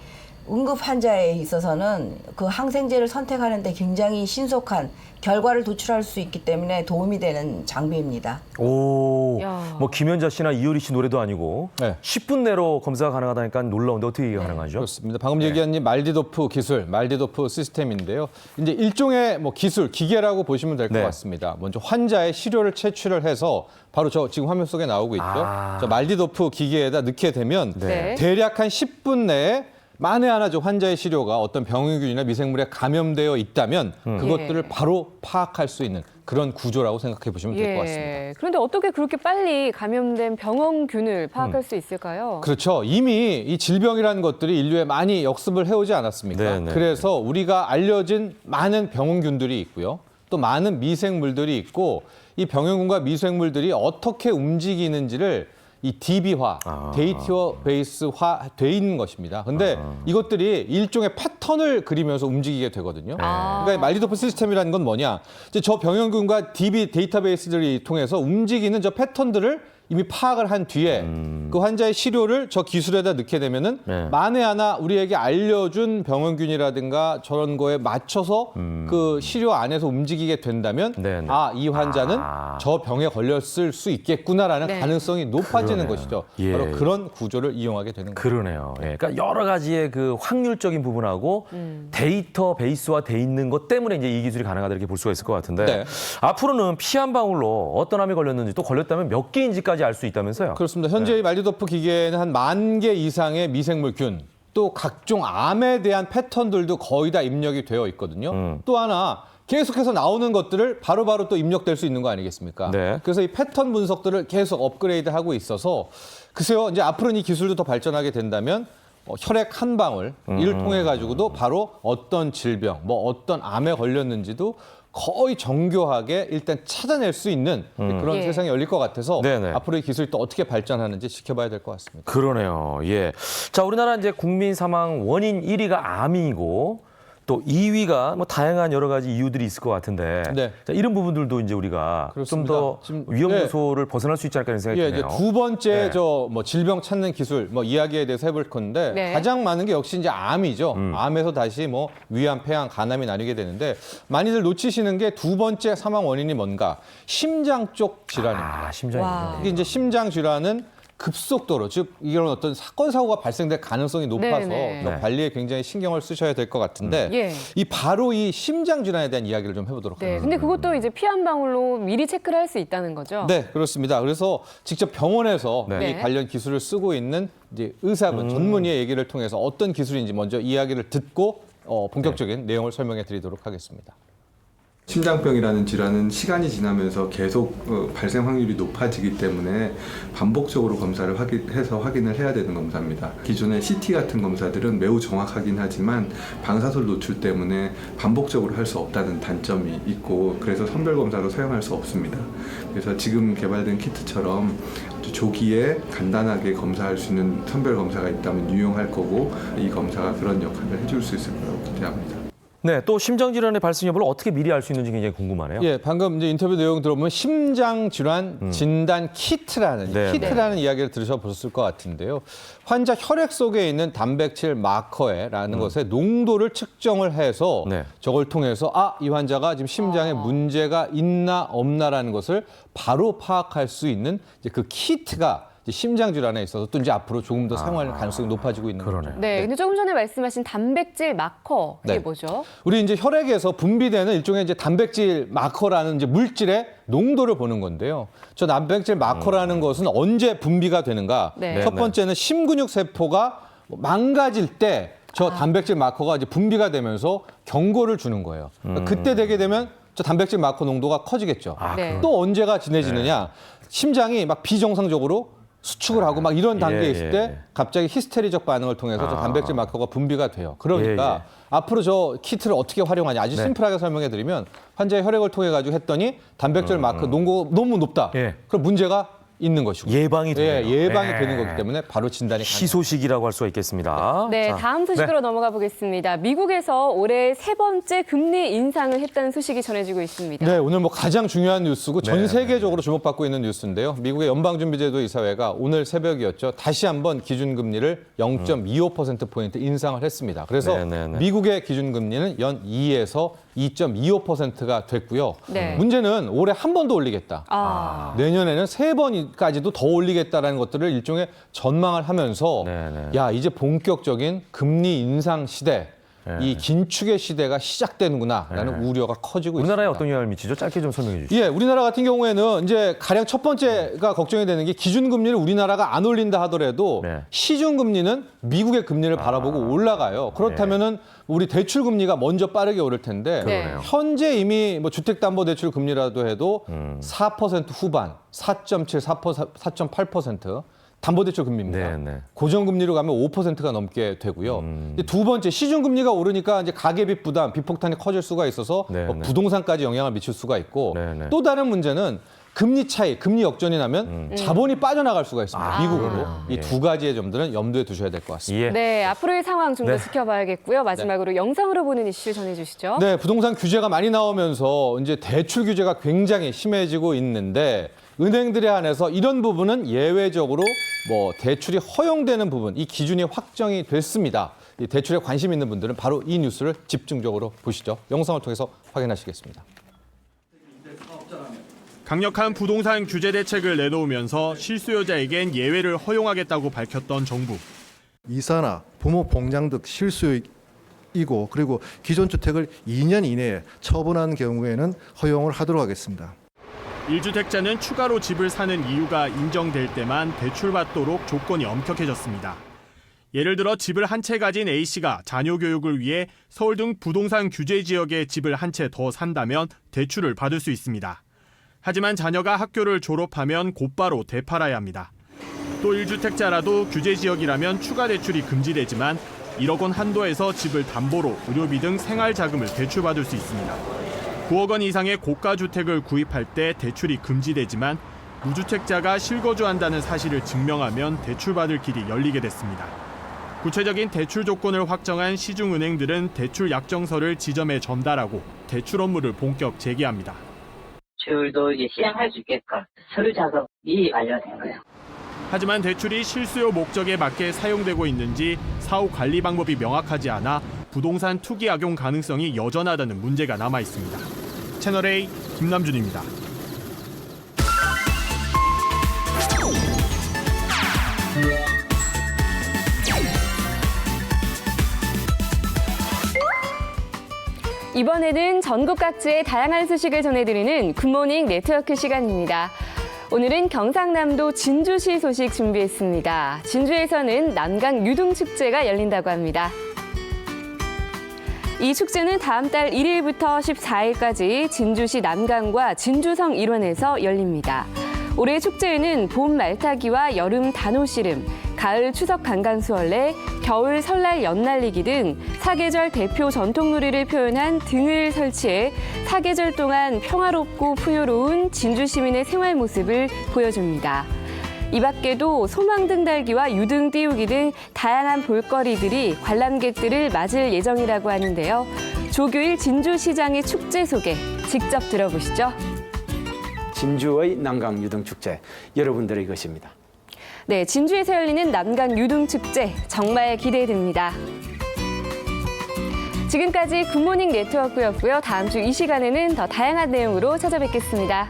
응급 환자에 있어서는 그 항생제를 선택하는 데 굉장히 신속한 결과를 도출할 수 있기 때문에 도움이 되는 장비입니다. 오, 김연자 씨나 이효리 씨 노래도 아니고 10분 내로 검사가 가능하다니까 놀라운데 어떻게 이게 가능하죠? 그렇습니다. 방금 얘기한 이 말디도프 기술, 말디도프 시스템인데요. 이제 일종의 기술, 기계라고 보시면 될 것 같습니다. 먼저 환자의 시료를 채취를 해서 바로 저 지금 화면 속에 나오고 있죠. 저 말디도프 기계에다 넣게 되면 대략 한 10분 내에 만에 하나 환자의 시료가 어떤 병균이나 미생물에 감염되어 있다면 그것들을 바로 파악할 수 있는 그런 구조라고 생각해 보시면 될 것 같습니다. 그런데 어떻게 그렇게 빨리 감염된 병원균을 파악할 수 있을까요? 그렇죠. 이미 이 질병이라는 것들이 인류에 많이 역습을 해오지 않았습니까? 그래서 우리가 알려진 많은 병원균들이 있고요. 또 많은 미생물들이 있고 이 병원균과 미생물들이 어떻게 움직이는지를 이 DB화, 데이터베이스화 돼 있는 것입니다. 근데 이것들이 일종의 패턴을 그리면서 움직이게 되거든요. 그러니까 말디도프 시스템이라는 건 뭐냐? 이제 저 병원균과 DB 데이터베이스들이 통해서 움직이는 저 패턴들을 이미 파악을 한 뒤에 그 환자의 시료를 저 기술에다 넣게 되면은 만에 하나 우리에게 알려준 병원균이라든가 저런 거에 맞춰서 그 시료 안에서 움직이게 된다면 아, 이 환자는 저 병에 걸렸을 수 있겠구나라는 가능성이 높아지는 것이죠. 바로 그런 구조를 이용하게 되는 거죠. 그러네요. 예. 그러니까 여러 가지의 그 확률적인 부분하고 데이터 베이스화 돼 있는 것 때문에 이제 이 기술이 가능하다 이렇게 볼 수가 있을 것 같은데 앞으로는 피 한 방울로 어떤 암이 걸렸는지 또 걸렸다면 몇 개인지까지 알 수 있다면서요? 그렇습니다. 현재 이 말리도프 기계에는 한 10,000개 이상의 미생물균 또 각종 암에 대한 패턴들도 거의 다 입력이 되어 있거든요. 또 하나 계속해서 나오는 것들을 바로바로 또 입력될 수 있는 거 아니겠습니까? 그래서 이 패턴 분석들을 계속 업그레이드하고 있어서 글쎄요, 이제 앞으로는 이 기술도 더 발전하게 된다면 혈액 한 방울 이를 통해 가지고도 바로 어떤 질병, 뭐 어떤 암에 걸렸는지도 거의 정교하게 일단 찾아낼 수 있는 그런 세상이 열릴 것 같아서 앞으로 이 기술이 또 어떻게 발전하는지 지켜봐야 될 것 같습니다. 그러네요. 예. 자, 우리나라 이제 국민 사망 원인 1위가 암이고 또 2위가 뭐 다양한 여러 가지 이유들이 있을 것 같은데 자, 이런 부분들도 이제 우리가 좀 더 위험 요소를 벗어날 수 있지 않을까 하는 생각이 드네요. 두 번째 저 뭐 질병 찾는 기술 뭐 이야기에 대해서 해볼 건데 가장 많은 게 역시 이제 암이죠. 암에서 다시 뭐 위암, 폐암, 간암이 나뉘게 되는데 많이들 놓치시는 게 두 번째 사망 원인이 뭔가 심장 쪽 질환입니다. 심장이군요. 이게 이제 심장 질환은 급속도로 즉 이런 어떤 사건 사고가 발생될 가능성이 높아서 관리에 굉장히 신경을 쓰셔야 될 것 같은데 이 바로 이 심장 질환에 대한 이야기를 좀 해보도록 하겠습니다. 근데 그것도 이제 피 한 방울로 미리 체크를 할 수 있다는 거죠? 네, 그렇습니다. 그래서 직접 병원에서 이 관련 기술을 쓰고 있는 이제 의사분, 전문의의 얘기를 통해서 어떤 기술인지 먼저 이야기를 듣고 본격적인 내용을 설명해 드리도록 하겠습니다. 심장병이라는 질환은 시간이 지나면서 계속 발생 확률이 높아지기 때문에 반복적으로 검사를 해서 확인을 해야 되는 검사입니다. 기존의 CT 같은 검사들은 매우 정확하긴 하지만 방사선 노출 때문에 반복적으로 할 수 없다는 단점이 있고 그래서 선별검사로 사용할 수 없습니다. 그래서 지금 개발된 키트처럼 조기에 간단하게 검사할 수 있는 선별검사가 있다면 유용할 거고 이 검사가 그런 역할을 해줄 수 있을 거라고 기대합니다. 네, 또 심장 질환의 발생 여부를 어떻게 미리 알 수 있는지 굉장히 궁금하네요. 예, 방금 이제 인터뷰 내용 들어보면 심장 질환 진단 키트라는 키트라는 이야기를 들으셔보셨을 것 같은데요. 환자 혈액 속에 있는 단백질 마커라는 것의 농도를 측정을 해서 저걸 통해서 이 환자가 지금 심장에 문제가 있나 없나라는 것을 바로 파악할 수 있는 이제 그 키트가 심장 질환에 있어서 또 이제 앞으로 조금 더 사용할 가능성이 높아지고 있는 거죠. 네, 근데 조금 전에 말씀하신 단백질 마커 이게 뭐죠? 우리 이제 혈액에서 분비되는 일종의 이제 단백질 마커라는 이제 물질의 농도를 보는 건데요. 저 단백질 마커라는 것은 언제 분비가 되는가? 첫 번째는 심근육 세포가 망가질 때 저 단백질 마커가 이제 분비가 되면서 경고를 주는 거예요. 그때 되게 되면 저 단백질 마커 농도가 커지겠죠. 또 언제가 진해지느냐? 심장이 막 비정상적으로 수축을 하고 막 이런 단계에 있을 때 갑자기 히스테리적 반응을 통해서 저 단백질 마커가 분비가 돼요. 그러니까 앞으로 저 키트를 어떻게 활용하냐 아주 심플하게 설명해 드리면 환자의 혈액을 통해 가지고 했더니 단백질 마커 농도가 너무 높다. 그럼 문제가 있는 것이고 예방이 되네요. 예방이 되는 거기 때문에 바로 진단이 가능합니다. 희소식이라고 할 수가 있겠습니다. 네, 다음 소식으로 넘어가 보겠습니다. 미국에서 올해 3번째 금리 인상을 했다는 소식이 전해지고 있습니다. 네, 오늘 뭐 가장 중요한 뉴스고 전 세계적으로 주목받고 있는 뉴스인데요. 미국의 연방준비제도 이사회가 오늘 새벽이었죠. 다시 한번 기준금리를 0.25%포인트 인상을 했습니다. 그래서 미국의 기준금리는 연 2에서 2.25%가 됐고요. 문제는 올해 한 번 더 올리겠다. 내년에는 3번까지도 더 올리겠다라는 것들을 일종의 전망을 하면서 야 이제 본격적인 금리 인상 시대, 이 긴축의 시대가 시작되는구나라는 우려가 커지고 있습니다. 우리나라에 어떤 영향을 미치죠? 짧게 좀 설명해 주시죠. 예, 우리나라 같은 경우에는 이제 가령 첫 번째가 걱정이 되는 게 기준금리를 우리나라가 안 올린다 하더라도 시중금리는 미국의 금리를 바라보고 올라가요. 그렇다면은 우리 대출 금리가 먼저 빠르게 오를 텐데 현재 이미 뭐 주택담보대출 금리라도 해도 4% 후반, 4.7, 4.8% 담보대출 금리입니다. 고정금리로 가면 5%가 넘게 되고요. 두 번째 시중금리가 오르니까 이제 가계빚 부담, 빚폭탄이 커질 수가 있어서 부동산까지 영향을 미칠 수가 있고 또 다른 문제는 금리 차이, 금리 역전이 나면 자본이 빠져나갈 수가 있습니다. 미국으로. 이 두 가지의 점들은 염두에 두셔야 될 것 같습니다. 네, 앞으로의 상황 좀 더 지켜봐야겠고요. 마지막으로 영상으로 보는 이슈 전해주시죠. 네, 부동산 규제가 많이 나오면서 이제 대출 규제가 굉장히 심해지고 있는데 은행들에 한해서 이런 부분은 예외적으로 뭐 대출이 허용되는 부분, 이 기준이 확정이 됐습니다. 이 대출에 관심 있는 분들은 바로 이 뉴스를 집중적으로 보시죠. 영상을 통해서 확인하시겠습니다. 강력한 부동산 규제 대책을 내놓으면서 실수요자에겐 예외를 허용하겠다고 밝혔던 정부. 이사나 부모 봉장 등 실수이고 그리고 기존 주택을 2년 이내에 처분한 경우에는 허용을 하도록 하겠습니다. 1주택자는 추가로 집을 사는 이유가 인정될 때만 대출받도록 조건이 엄격해졌습니다. 예를 들어 집을 한 채 가진 A씨가 자녀 교육을 위해 서울 등 부동산 규제 지역에 집을 한 채 더 산다면 대출을 받을 수 있습니다. 하지만 자녀가 학교를 졸업하면 곧바로 되팔아야 합니다. 또 1주택자라도 규제 지역이라면 추가 대출이 금지되지만 1억 원 한도에서 집을 담보로 의료비 등 생활 자금을 대출받을 수 있습니다. 9억 원 이상의 고가 주택을 구입할 때 대출이 금지되지만 무주택자가 실거주한다는 사실을 증명하면 대출받을 길이 열리게 됐습니다. 구체적인 대출 조건을 확정한 시중은행들은 대출 약정서를 지점에 전달하고 대출 업무를 본격 재개합니다. 대출도 이제 시행할 수 있게끔 서류 작업이 완료된 거예요. 하지만 대출이 실수요 목적에 맞게 사용되고 있는지 사후 관리 방법이 명확하지 않아 부동산 투기 악용 가능성이 여전하다는 문제가 남아 있습니다. 채널A 김남준입니다. 이번에는 전국 각지의 다양한 소식을 전해드리는 굿모닝 네트워크 시간입니다. 오늘은 경상남도 진주시 소식 준비했습니다. 진주에서는 남강 유등축제가 열린다고 합니다. 이 축제는 다음 달 1일부터 14일까지 진주시 남강과 진주성 일원에서 열립니다. 올해 축제에는 봄 말타기와 여름 단오씨름, 가을 추석 강강수월래, 겨울 설날 연날리기 등 사계절 대표 전통놀이를 표현한 등을 설치해 사계절 동안 평화롭고 풍요로운 진주 시민의 생활 모습을 보여줍니다. 이 밖에도 소망등 달기와 유등 띄우기 등 다양한 볼거리들이 관람객들을 맞을 예정이라고 하는데요. 조규일 진주시장의 축제 소개 직접 들어보시죠. 진주의 남강 유등축제, 여러분들의 것입니다. 네, 진주에서 열리는 남강 유등축제 정말 기대됩니다. 지금까지 굿모닝 네트워크였고요. 다음 주 이 시간에는 더 다양한 내용으로 찾아뵙겠습니다.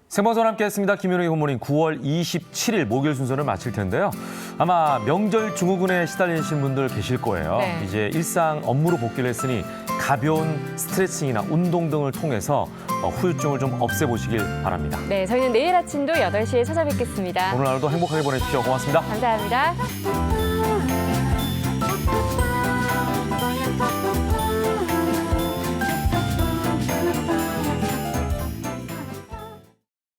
생방송 함께했습니다. 김현우의 굿모닝 9월 27일 목요일 순서를 마칠 텐데요. 아마 명절 증후군에 시달리신 분들 계실 거예요. 네. 이제 일상 업무로 복귀를 했으니 가벼운 스트레칭이나 운동 등을 통해서 후유증을 좀 없애보시길 바랍니다. 네, 저희는 내일 아침도 8시에 찾아뵙겠습니다. 오늘 하루도 행복하게 보내십시오. 고맙습니다. 감사합니다.